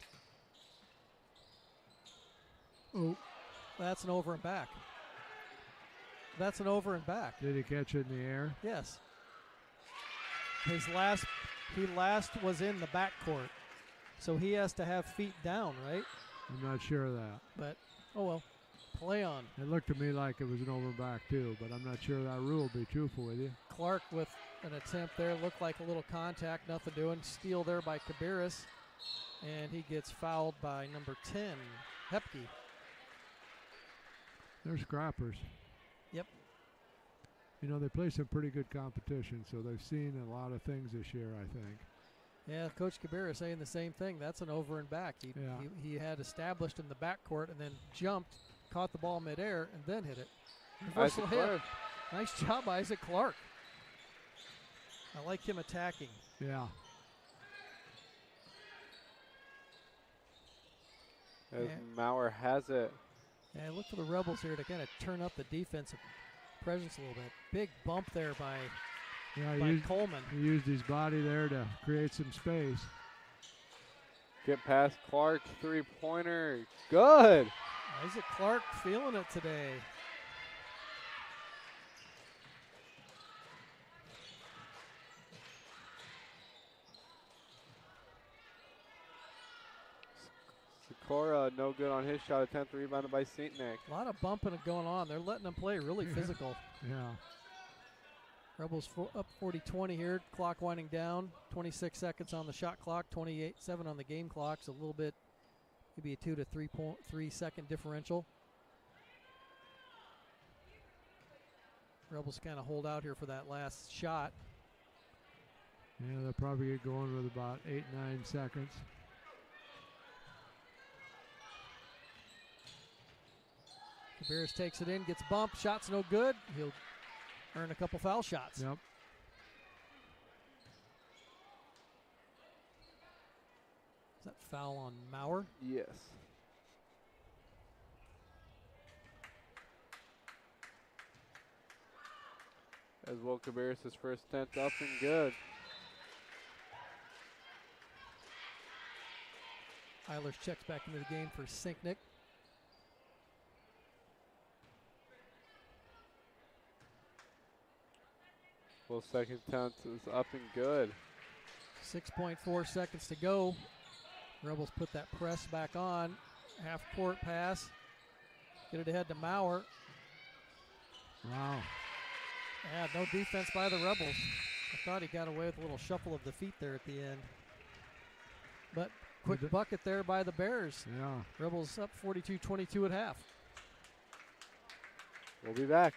Oh, That's an over and back. That's an over and back. did he catch it in the air? Yes. He last was in the backcourt, so he has to have feet down, right? I'm not sure of that. But, oh well, play on. It looked to me like it was an over and back too, but I'm not sure that rule will be truthful with you. Clark with an attempt there, looked like a little contact, nothing doing. Steal there by Cabarrus, and he gets fouled by number 10, Hepke. They're scrappers. Yep. You know, they play some pretty good competition, so they've seen a lot of things this year, I think. Yeah, Coach Cabarrus saying the same thing. That's an over and back. He had established in the backcourt and then jumped, caught the ball midair, and then hit it. Reversal hit. Nice job, Isaac Clark. I like him attacking. Yeah. As Maurer has it. Yeah, look for the Rebels here to kind of turn up the defensive presence a little bit. Big bump there by Coleman. He used his body there to create some space. Get past Clark, three-pointer. Good. Isaac Clark feeling it today. Sikora, no good on his shot attempt, rebounded by St. Nick. A lot of bumping going on. They're letting them play really physical. Yeah. Rebels up 40-20 here. Clock winding down. 26 seconds on the shot clock. 28-7 on the game clock. So a little bit, maybe a 2 to 3 second differential. Rebels kind of hold out here for that last shot. Yeah, they'll probably get going with about 8-9 seconds. Cabarrus takes it in, gets bumped, shot's no good. He'll earn a couple foul shots. Yep. Is that foul on Maurer? Yes. As well, Cabarrus' first attempt up and good. Eilers checks back into the game for Sinknick. Well, second attempt is up and good. 6.4 seconds to go. Rebels put that press back on. Half court pass. Get it ahead to Maurer. Wow. Yeah, no defense by the Rebels. I thought he got away with a little shuffle of the feet there at the end. But quick bucket there by the Bears. Yeah. Rebels up 42-22 at half. We'll be back.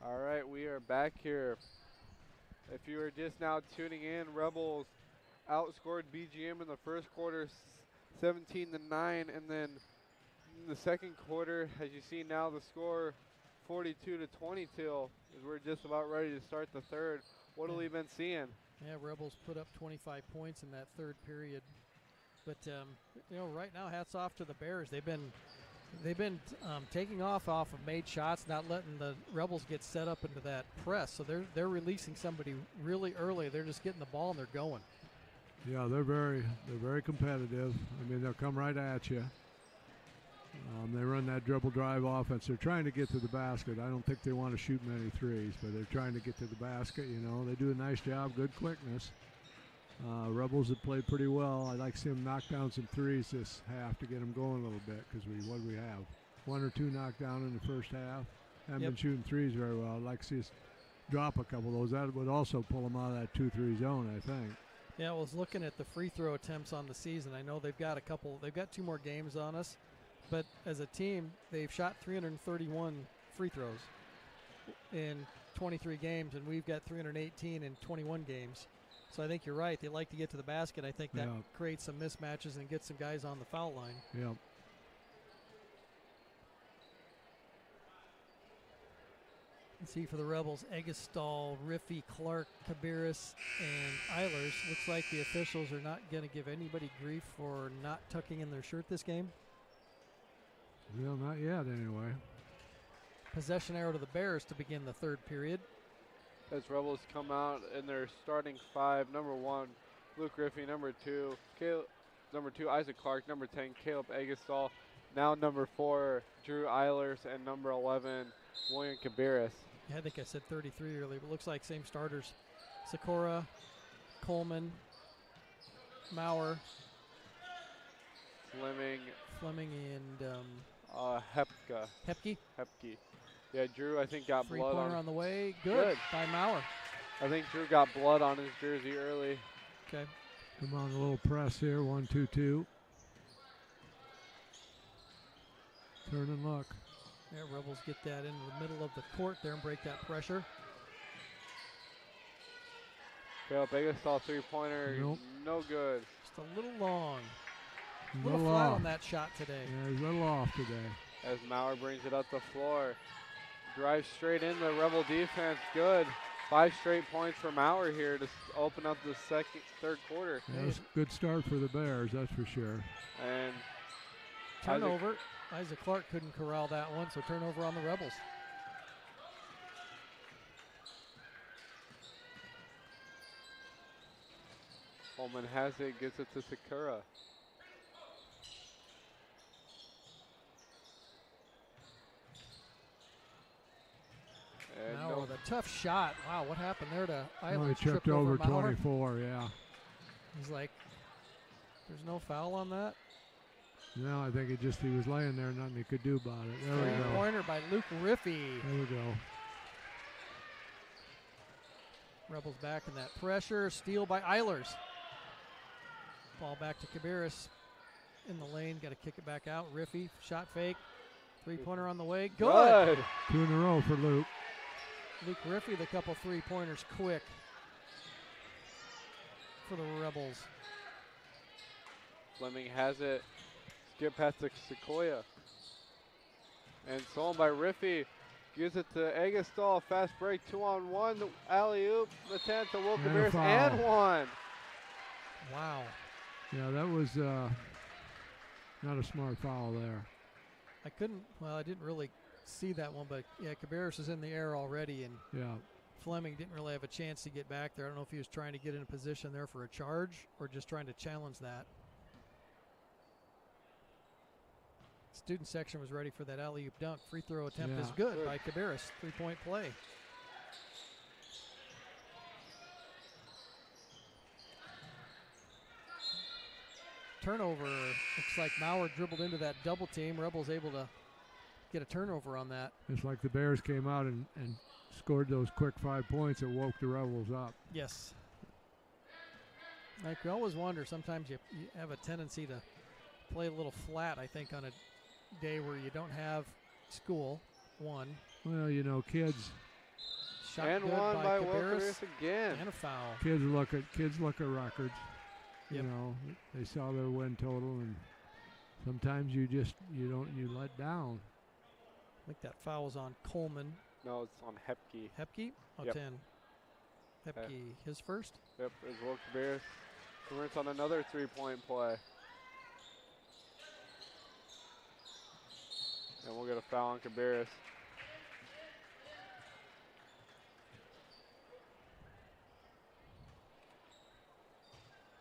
All right, we are back here. If you are just now tuning in, Rebels outscored BGM in the first quarter 17-9, and then in the second quarter, as you see now, the score 42-22 as we're just about ready to start the third. What have we been seeing? Yeah, Rebels put up 25 points in that third period. But, right now, hats off to the Bears. They've been taking off of made shots, not letting the Rebels get set up into that press. So they're releasing somebody really early. They're just getting the ball and they're going. Yeah, they're very competitive. I mean, they'll come right at you. They run that dribble drive offense. They're trying to get to the basket. I don't think they want to shoot many threes, but they're trying to get to the basket. They do a nice job, good quickness. Rebels have played pretty well. I'd like to see them knock down some threes this half to get them going a little bit, because what do we have? 1 or 2 knocked down in the first half. Haven't been shooting threes very well. I'd like to see us drop a couple of those. That would also pull them out of that 2-3 zone, I think. Yeah, I was looking at the free throw attempts on the season. I know they've got 2 more games on us, but as a team, they've shot 331 free throws in 23 games, and we've got 318 in 21 games. So I think you're right. They like to get to the basket. I think that creates some mismatches and gets some guys on the foul line. Yeah. Let's see for the Rebels, Eggestal, Riffey, Clark, Cabarrus, and Eilers. Looks like the officials are not going to give anybody grief for not tucking in their shirt this game. Well, not yet anyway. Possession arrow to the Bears to begin the third period. As Rebels come out in their starting 5, number 1, Luke Riffey, number 2, Isaac Clark, number 10, Caleb Eggestal, now number 4, Drew Eilers, and number 11, William Cabarrus. Yeah, I think I said 33 earlier, but looks like same starters. Sikora, Coleman, Maurer, Fleming, and Hepke. Yeah, Drew, I think, got blood on the way. Good by Maurer. I think Drew got blood on his jersey early. Okay. Come on, a little press here. 1-2-2. Turn and look. Yeah, Rebels get that into the middle of the court there and break that pressure. Caleb Eggestal three-pointer, no good. Just a little long. A little flat on that shot today. Yeah, he's a little off today. As Maurer brings it up the floor. Drives straight in the Rebel defense. Good. 5 straight points for Maurer here to open up the third quarter. Yeah, it was a good start for the Bears, that's for sure. And turnover. Isaac Clark couldn't corral that one, so turnover on the Rebels. Coleman has it, gets it to Sakura. Now with a tough shot. Wow, what happened there to Eilers? He tripped over 24, yeah. He's like, there's no foul on that? No, I think he was laying there, nothing he could do about it. There we go. Pointer by Luke Riffey. There we go. Rebels back in that pressure. Steal by Eilers. Ball back to Cabarrus in the lane. Got to kick it back out. Riffey, shot fake. 3-pointer on the way. Good. 2 in a row for Luke. Luke Riffey, the couple 3-pointers quick for the Rebels. Fleming has it. Skip past to Sequoia. And stolen by Riffey. Gives it to Eggestal. Fast break, 2-on-1. Alley-oop. Attempt to Will Cabarrus and one. Wow. Yeah, that was not a smart foul there. I didn't really see that one, but yeah, Cabarrus is in the air already, and Fleming didn't really have a chance to get back there. I don't know if he was trying to get in a position there for a charge or just trying to challenge that. Student section was ready for that alley-oop dunk. Free throw attempt is good by Cabarrus. 3-point play. Turnover. Looks like Maurer dribbled into that double team. Rebels able to get a turnover on that. It's like the Bears came out and scored those quick 5 points that woke the Rebels up. Yes. Like we always wonder, sometimes you have a tendency to play a little flat, I think, on a day where you don't have school, one. Well, kids Shot and good one by Will Cabarrus, Cabarrus again. and a foul. Kids look at records. Yep. You know, they saw their win total, and sometimes you let down. I think that foul's on Coleman. No, it's on Hepke. Hepke? Oh, Yep. 10. Hepke, his first? Yep, there's Will Cabarrus. Cabarrus on another three-point play. And we'll get a foul on Cabarrus.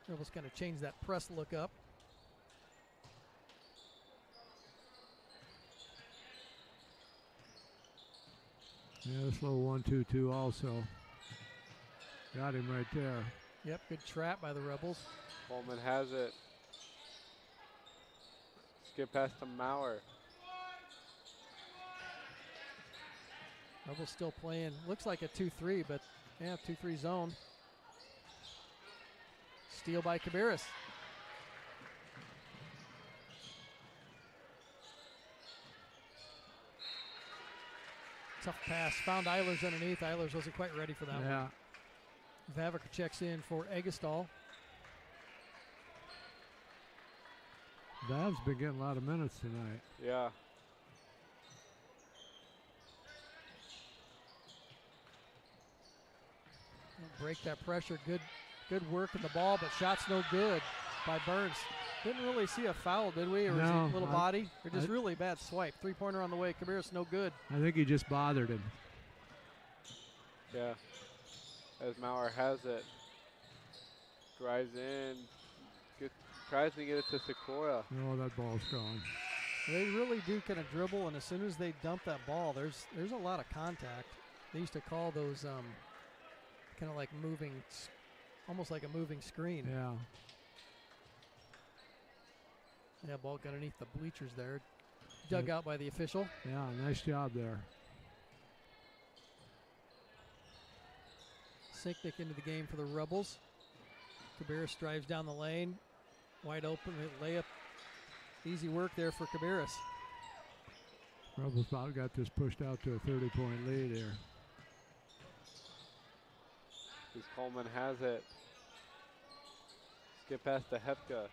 Rebels kind of changed that press look up. Yeah, this little 1-2-2 also. Got him right there. Yep, good trap by the Rebels. Coleman has it. Skip pass to Maurer. Rebels still playing, looks like a 2-3, but yeah, 2-3 zone. Steal by Cabarrus. Tough pass. Found Eilers underneath. Eilers wasn't quite ready for that one. Vavrica checks in for Eggestal. Vav's been getting a lot of minutes tonight. Yeah. Break that pressure. Good work in the ball, but shot's no good by Burns. Didn't really see a foul, did we? Or was he a little body? Or just really bad swipe. Three-pointer on the way. Cabarrus no good. I think he just bothered him. Yeah. As Maurer has it. Drives in. Tries to get it to Sequoia. Oh, that ball's gone. They really do kind of dribble, and as soon as they dump that ball, there's a lot of contact. They used to call those kind of like moving, almost like a moving screen. Yeah. Yeah, ball got underneath the bleachers there. Dug out by the official. Yeah, nice job there. Sinknick into the game for the Rebels. Cabarrus drives down the lane. Wide open layup. Easy work there for Cabarrus. Rebels about got this pushed out to a 30-point lead here. As Coleman has it. Skip pass to Hepke.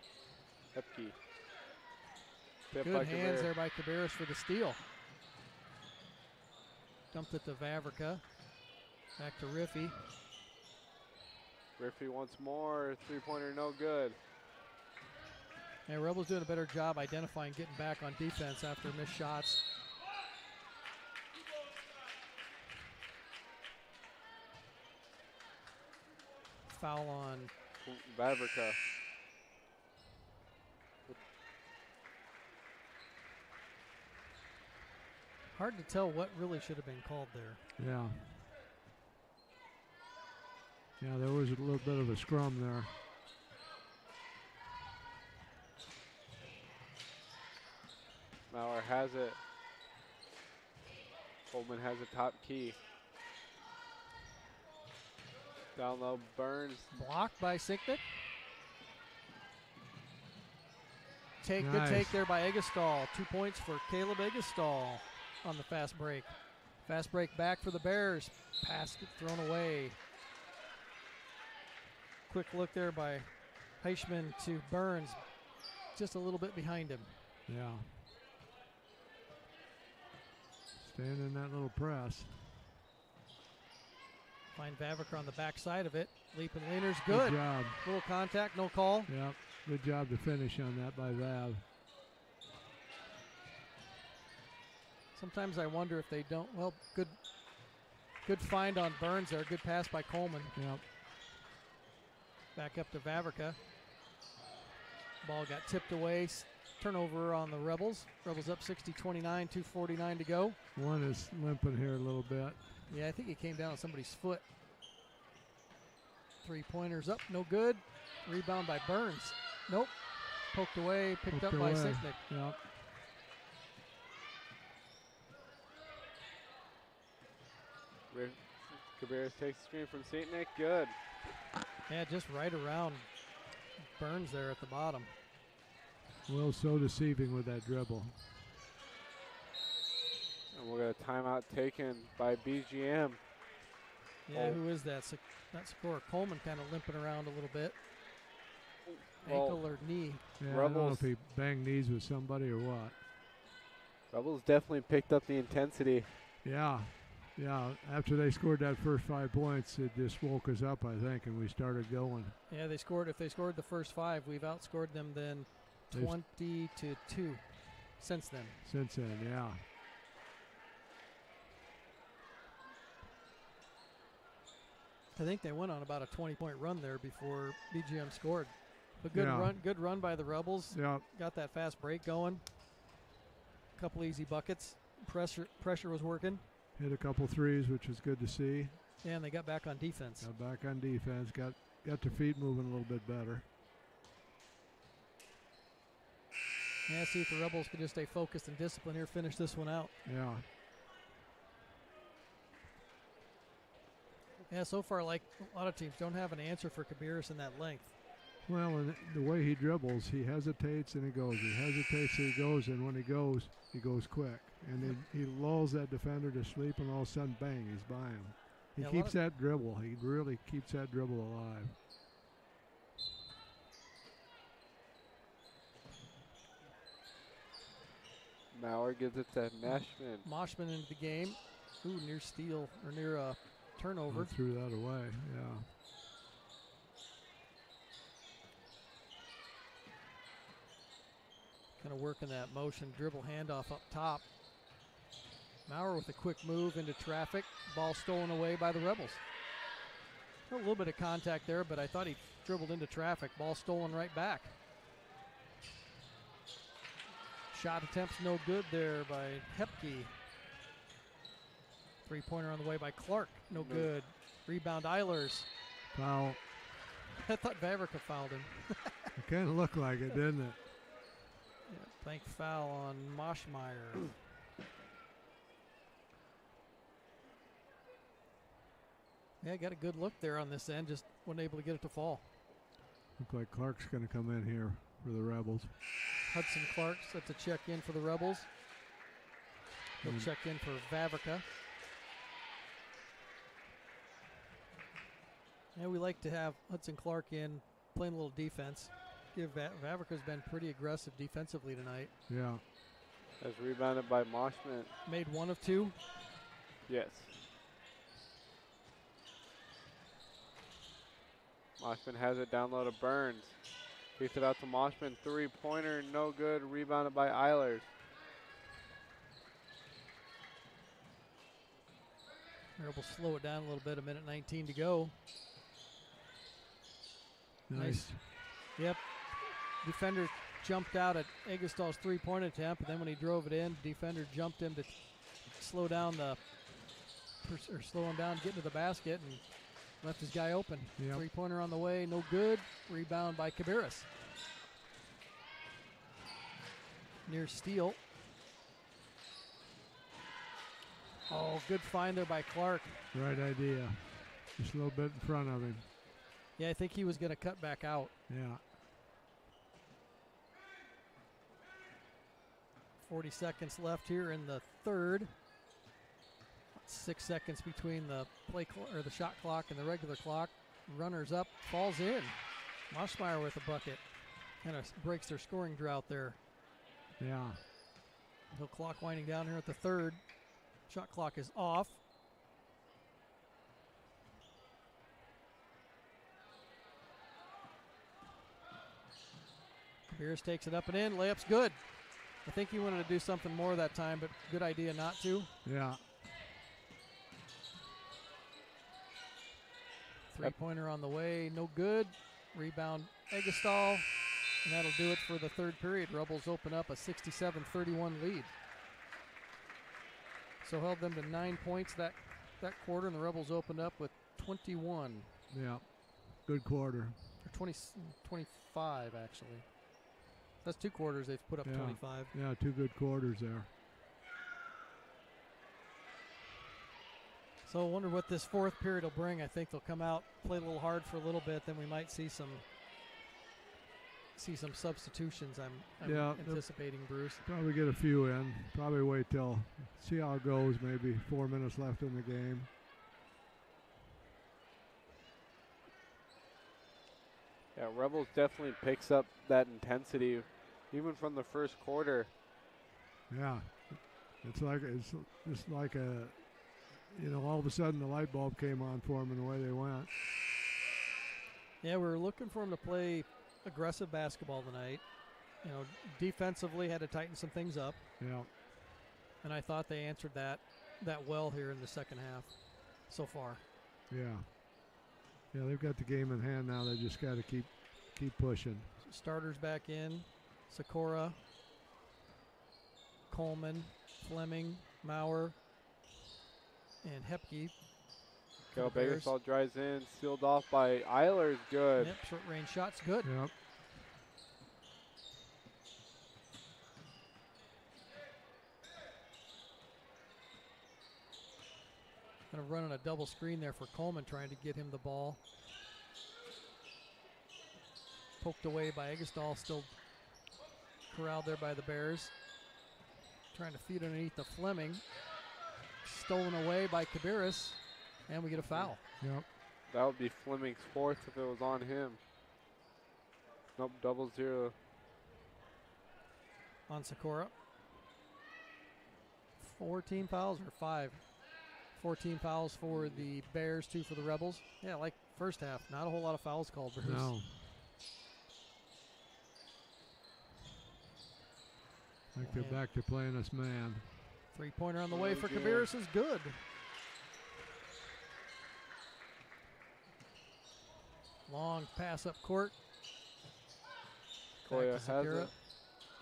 Good hands there by Cabarrus for the steal. Dumped it to Vavrica. Back to Riffy. Riffy once more. Three-pointer no good. And Rebels doing a better job identifying getting back on defense after missed shots. Foul on Vavrica. Hard to tell what really should have been called there. Yeah. Yeah, there was a little bit of a scrum there. Maurer has it. Coleman has a top key. Down low, Burns. Blocked by Sinknick. Nice. Good take there by Eggestal. 2 points for Caleb Eggestal on the fast break. Fast break back for the Bears. Pass thrown away. Quick look there by Heischman to Burns. Just a little bit behind him. Yeah. Staying in that little press. Find Vavrica on the back side of it. Leap and leaners, good. Good job. Little contact, no call. Yep. Good job to finish on that by Vav. Sometimes I wonder if they don't. Well, good find on Burns there. Good pass by Coleman. Yep. Back up to Vavrica. Ball got tipped away. Turnover on the Rebels. Rebels up 60-29, 2:49 to go. One is limping here a little bit. Yeah, I think it came down on somebody's foot. 3-pointers up, no good. Rebound by Burns. Nope. Poked away, picked up by Sinknick. Yep. Cabarrus takes the screen from Sinknick. Good. Yeah, just right around Burns there at the bottom. Will so deceiving with that dribble. And we'll get a timeout taken by BGM. Yeah, who is that? That scorer. Coleman kind of limping around a little bit. Ankle or knee. Yeah, I don't know if he banged knees with somebody or what. Rebels definitely picked up the intensity. Yeah. Yeah, after they scored that first 5 points, it just woke us up, I think, and we started going. Yeah, they scored. If they scored the first 5, we've outscored them then 20-2 since then. Since then, yeah. I think they went on about a 20-point run there before BGM scored. But good run by the Rebels. Yeah. Got that fast break going. Couple easy buckets. Pressure was working. Hit a couple threes, which was good to see. Yeah, and they got back on defense. Got back on defense. Got their feet moving a little bit better. Yeah, see if the Rebels could just stay focused and disciplined here, finish this one out. Yeah. Yeah, so far, like a lot of teams, don't have an answer for Cabarrus in that length. Well, and the way he dribbles, he hesitates and he goes. He hesitates and he goes, and when he goes quick. And he lulls that defender to sleep, and all of a sudden, bang, he's by him. He keeps that dribble. He really keeps that dribble alive. Maurer gives it to Moshman. Moshman into the game. Ooh, near steal, or near turnover. Threw that away, yeah. Kind of working that motion, dribble handoff up top. Maurer with a quick move into traffic. Ball stolen away by the Rebels. A little bit of contact there, but I thought he dribbled into traffic. Ball stolen right back. Shot attempts no good there by Hepke. Three-pointer on the way by Clark. No good. Rebound Eilers. Foul. I thought Vavrica fouled him. It kind of looked like it, didn't it? Yeah, bank foul on Moshmeyer. Yeah, got a good look there on this end. Just wasn't able to get it to fall. Look like Clark's going to come in here for the Rebels. Hudson Clark set to check in for the Rebels. He'll check in for Vavrica. Yeah, we like to have Hudson Clark in, playing a little defense. Vavrica's been pretty aggressive defensively tonight. Yeah. That's rebounded by Moshman. Made 1 of 2. Yes. Moshman has it down low to Burns. Kicks it out to Moshman. Three-pointer, no good. Rebounded by Eilers. Rebels slow it down a little bit. 1:19 to go. Nice. Yep. Defender jumped out at Eggestal's three-point attempt, and then when he drove it in, defender jumped him to slow down slow him down, get to the basket, and left his guy open. Yep. Three-pointer on the way, no good. Rebound by Cabarrus. Near steal. Oh, good find there by Clark. Right idea. Just a little bit in front of him. Yeah, I think he was going to cut back out. Yeah. 40 seconds left here in the third. 6 seconds between the the shot clock and the regular clock. Runners up, falls in. Moshmeyer with a bucket. Kind of breaks their scoring drought there. Yeah. No clock winding down here at the third. Shot clock is off. Beers takes it up and in. Layup's good. I think he wanted to do something more that time, but good idea not to. Yeah. Three-pointer on the way, no good. Rebound Eggestal, and that'll do it for the third period. Rebels open up a 67-31 lead. So held them to 9 points that quarter, and the Rebels opened up with 21. Yeah. Good quarter. Or 25, actually. That's 2 quarters they've put up 25. Yeah, 2 good quarters there. So I wonder what this fourth period will bring. I think they'll come out, play a little hard for a little bit, then we might see some substitutions. I'm anticipating, Bruce. Probably get a few in. Probably wait till see how it goes. Maybe 4 minutes left in the game. Yeah, Rebels definitely picks up that intensity, even from the first quarter. Yeah, it's just like a, all of a sudden the light bulb came on for them and the way they went. Yeah, we were looking for them to play aggressive basketball tonight. Defensively had to tighten some things up. Yeah. And I thought they answered that well here in the second half so far. Yeah. Yeah, they've got the game in hand now. They just got to keep pushing. Starters back in. Sikora, Coleman, Fleming, Maurer, and Hepke. Cal Bakersall drives in, sealed off by Eilers. Good. Yep, short range shots, good. Yep. Kind of running a double screen there for Coleman, trying to get him the ball. Poked away by Eggestal, still corralled there by the Bears. Trying to feed underneath the Fleming. Stolen away by Kabiris, and we get a foul. Yep. That would be Fleming's fourth if it was on him. Nope, 0-0. On Sikora. 14 fouls or 5? 14 fouls for the Bears, 2 for the Rebels. Yeah, like first half, not a whole lot of fouls called, Bruce. No. I think they're back to playing us man. Three-pointer on the way for Kabiris is good. Long pass up court. Koya has it.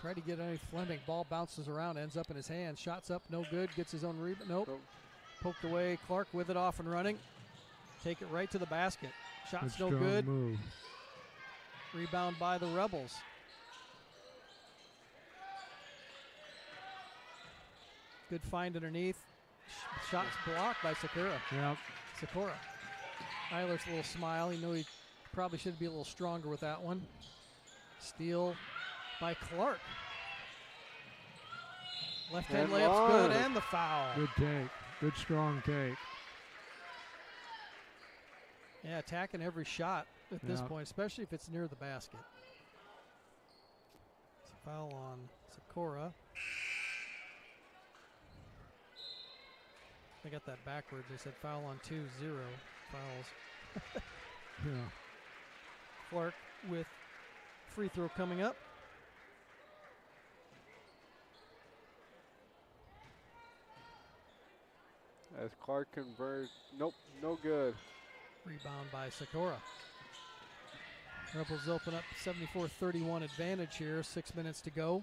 Tried to get underneath Fleming. Ball bounces around, ends up in his hands. Shots up, no good. Gets his own rebound. Nope. Poked away. Clark with it off and running. Take it right to the basket. Shots no good. Move. Rebound by the Rebels. Good find underneath. Shots blocked by Sakura. Yep. Sakura. Eilers' little smile. He knew he probably should be a little stronger with that one. Steal by Clark. Left hand layup's good, and the foul. Good take. Good strong take. Yeah, attacking every shot at this point, especially if it's near the basket. It's a foul on Sakura. I got that backwards. They said foul on 2-0 fouls. Yeah. Clark with free throw coming up. As Clark converts. Nope, no good. Rebound by Sakura. Rebels open up 74-31 advantage here. 6 minutes to go.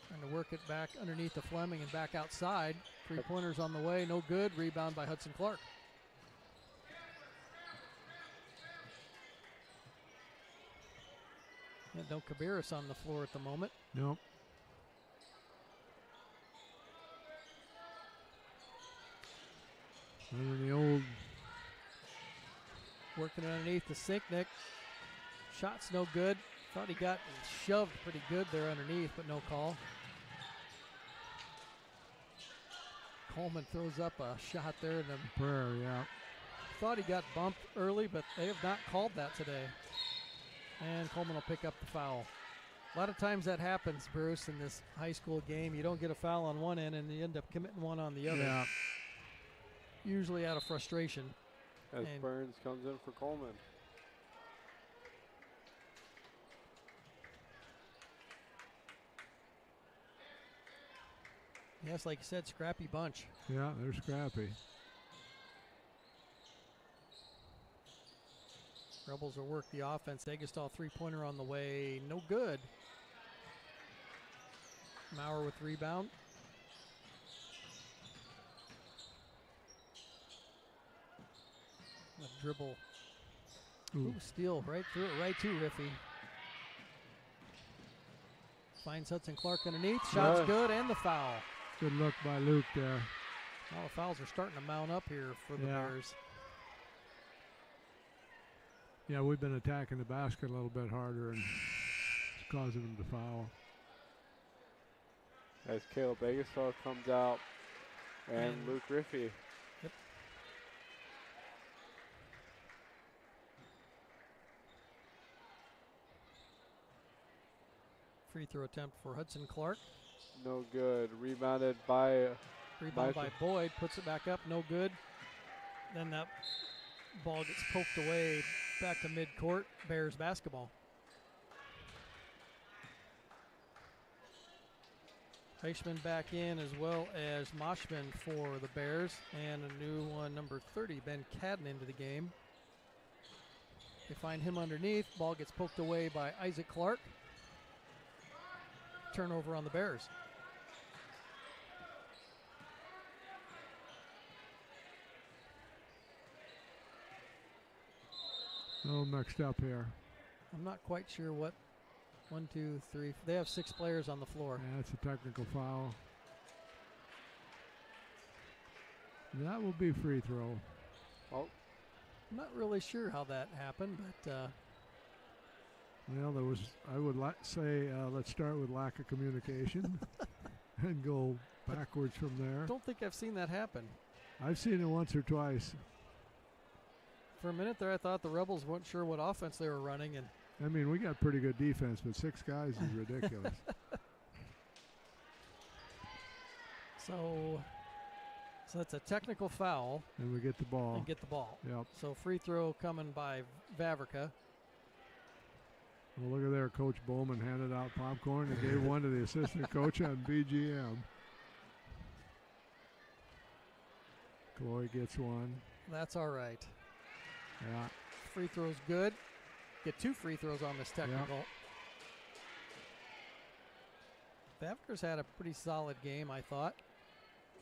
Trying to work it back underneath the Fleming and back outside. Three-pointers on the way, no good. Rebound by Hudson Clark. And no Kabiris on the floor at the moment. Nope. And the old. Working underneath the Sinknick. Shot's no good. Thought he got shoved pretty good there underneath, but no call. Coleman throws up a shot there in the prayer, yeah. Thought he got bumped early, but they have not called that today. And Coleman will pick up the foul. A lot of times that happens, Bruce, in this high school game. You don't get a foul on one end, and you end up committing one on the other. Yeah. Usually out of frustration. As Burns comes in for Coleman. Yes, like you said, scrappy bunch. Yeah, they're scrappy. Rebels will work the offense. Eggestal three-pointer on the way. No good. Maurer with rebound. A dribble. Ooh, steal right through it, right to Riffy. Finds Hudson Clark underneath. Shot's good, and the foul. Good look by Luke there. All the fouls are starting to mount up here for the Bears. Yeah, we've been attacking the basket a little bit harder, and it's causing them to foul. As Caleb Eggestal comes out, and Luke Riffey. Yep. Free throw attempt for Hudson Clark. No good. Rebounded by Boyd, puts it back up, no good. Then that ball gets poked away back to midcourt. Bears basketball. Eichmann back in, as well as Moshman for the Bears, and a new one, number 30, Ben Cadden, into the game. They find him underneath. Ball gets poked away by Isaac Clark. Turnover on the Bears. No mixed up here. I'm not quite sure what. 1, 2, 3. They have 6 players on the floor. Yeah, that's a technical foul. That will be free throw. Oh. I'm not really sure how that happened, but well, there was. I would say let's start with lack of communication and go backwards from there. I don't think I've seen that happen. I've seen it once or twice. For a minute there, I thought the Rebels weren't sure what offense they were running, and I mean, we got pretty good defense, but 6 guys is ridiculous. So that's a technical foul. And we get the ball. And get the ball. Yep. So free throw coming by Vavrika. Well, look at there. Coach Bowman handed out popcorn and gave one to the assistant coach on BGM. Chloe gets one. That's all right. Yeah. Free throw's good. Get 2 free throws on this technical. Yep. Vavrika's had a pretty solid game, I thought.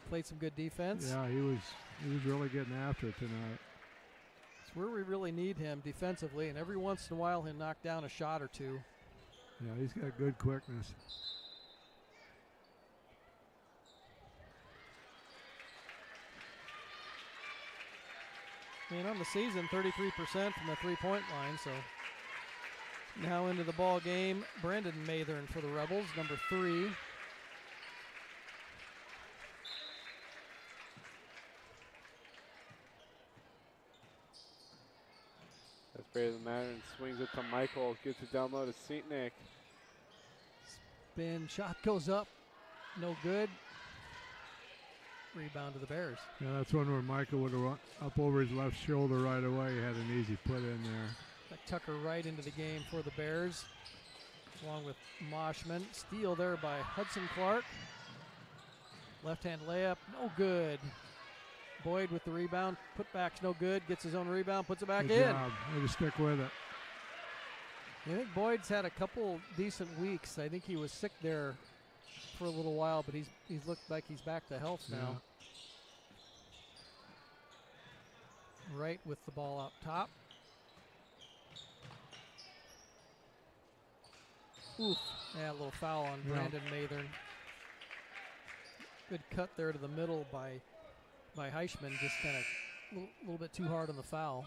Played some good defense. Yeah, he was really getting after it tonight. It's where we really need him defensively, and every once in a while he'll knock down a shot or 2. Yeah, he's got good quickness. And on the season, 33% from the three-point line. So now into the ball game, Brandon Mathern for the Rebels, number 3. That's Brandon Mathern, swings it to Michael, gets it down low to Seatnick. Spin, shot goes up, no good. Rebound to the Bears. Yeah, that's one where Michael would have run up over his left shoulder right away. He had an easy put in there. Got Tucker right into the game for the Bears, along with Moshman. Steal there by Hudson Clark. Left-hand layup, no good. Boyd with the rebound. Putback's no good. Gets his own rebound, puts it back Good in. job. Way to stick with it. I think Boyd's had a couple decent weeks. I think he was sick there for a little while, but he's looked like he's back to health now. Right with the ball up top. Oof. Yeah, a little foul on Brandon Mathern. Good cut there to the middle by Heischman. Just kind of a little bit too hard on the foul.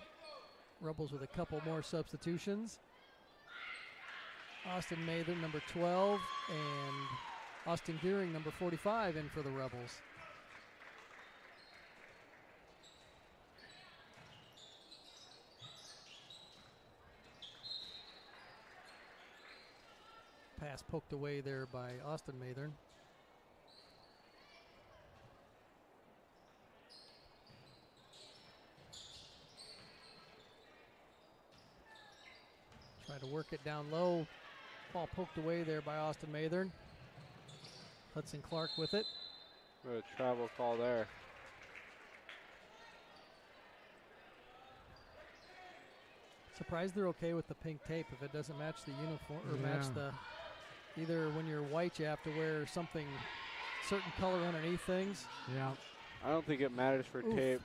Rebels with a couple more substitutions. Austin Mathern, number 12, and Austin Deering, number 45, in for the Rebels. Pass poked away there by Austin Mathern. Try to work it down low. Ball poked away there by Austin Mathern. Hudson Clark with it. What a travel call there. Surprised they're okay with the pink tape if it doesn't match the uniform or match the. Either when you're white, you have to wear something, certain color underneath things. Yeah. I don't think it matters for tape.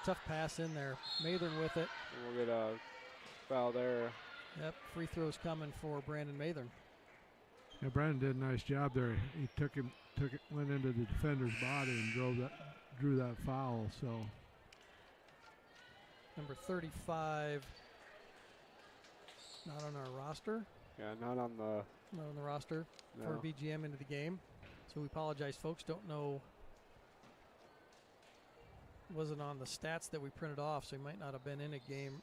Tough pass in there. Mathern with it. And we'll get a foul there. Yep, free throws coming for Brandon Mathern. Yeah, Brandon did a nice job there. He went into the defender's body and drew that foul. So number 35, not on our roster. Yeah, not on the roster for BGM into the game. So we apologize, folks. Don't know. Wasn't on the stats that we printed off, so he might not have been in a game.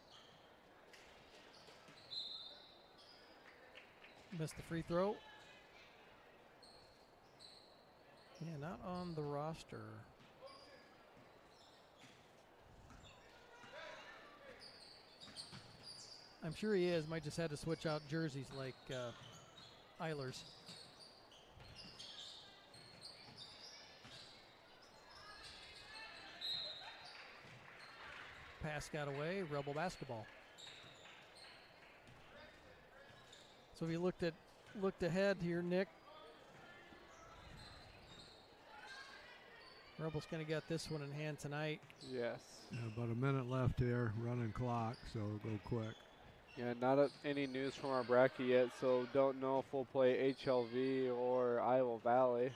Missed the free throw. Yeah, not on the roster. I'm sure he is. Might just had to switch out jerseys like Eilers. Pass got away. Rebel basketball. So if you looked ahead here, Nick, Rebels going to get this one in hand tonight. Yes. Yeah, about a minute left here, running clock, so go quick. Yeah, not any news from our bracket yet, so don't know if we'll play HLV or Iowa Valley.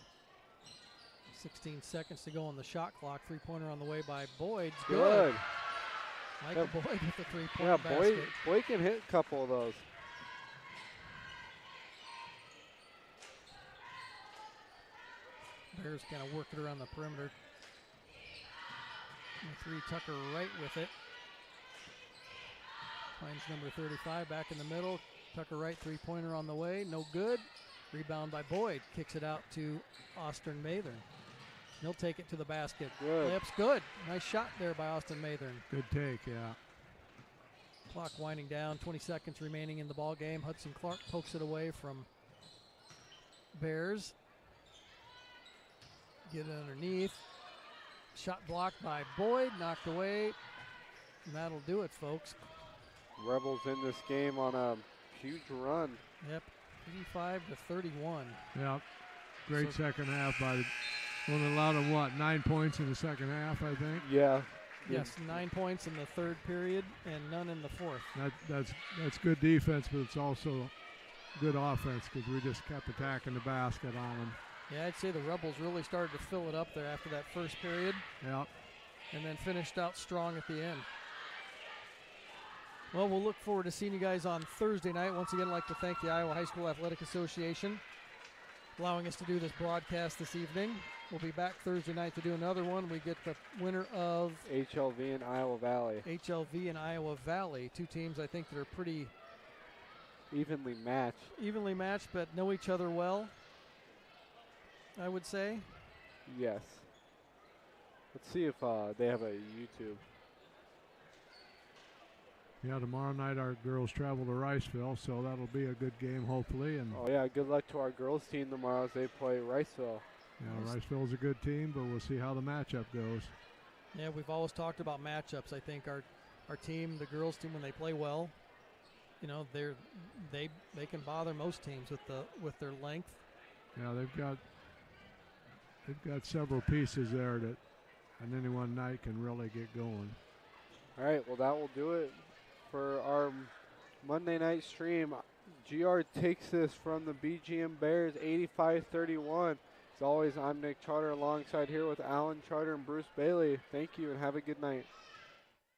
16 seconds to go on the shot clock. Three-pointer on the way by Boyd. Good. Michael Boyd with the three-point basket. Yeah, Boyd can hit a couple of those. Bears kind of work it around the perimeter. And three, Tucker Wright with it. Finds number 35 back in the middle. Tucker Wright, three-pointer on the way. No good. Rebound by Boyd. Kicks it out to Austin Mathern. He'll take it to the basket. Good. Layup's good. Nice shot there by Austin Mathern. Good take, yeah. Clock winding down. 20 seconds remaining in the ball game. Hudson Clark pokes it away from Bears. Get it underneath. Shot blocked by Boyd. Knocked away. And that'll do it, folks. Rebels in this game on a huge run. Yep, 85-31. Yep. Great second half by only allowed them, 9 points in the second half, I think? Yeah. Yes, 9 points in the third period and none in the fourth. That's good defense, but it's also good offense because we just kept attacking the basket on them. Yeah, I'd say the Rebels really started to fill it up there after that first period. Yep. And then finished out strong at the end. Well, we'll look forward to seeing you guys on Thursday night. Once again, I'd like to thank the Iowa High School Athletic Association allowing us to do this broadcast this evening. We'll be back Thursday night to do another one. We get the winner of HLV and Iowa Valley. HLV and Iowa Valley, two teams I think that are pretty Evenly matched. evenly matched, but know each other well, I would say. Yes. Let's see if they have a YouTube. Yeah, tomorrow night our girls travel to Riceville, so that'll be a good game, hopefully. And Oh, yeah, good luck to our girls team tomorrow as they play Riceville. yeah, Riceville's a good team, but we'll see how the matchup goes. Yeah, we've always talked about matchups. I think our team, the girls team, when they play well, you know, they can bother most teams with their length. Yeah, they've got several pieces there that on any one night can really get going. All right, well, that will do it for our Monday night stream. GR takes this from the BGM Bears 85-31. As always, I'm Nick Charter alongside here with Alan Charter and Bruce Bailey. Thank you and have a good night.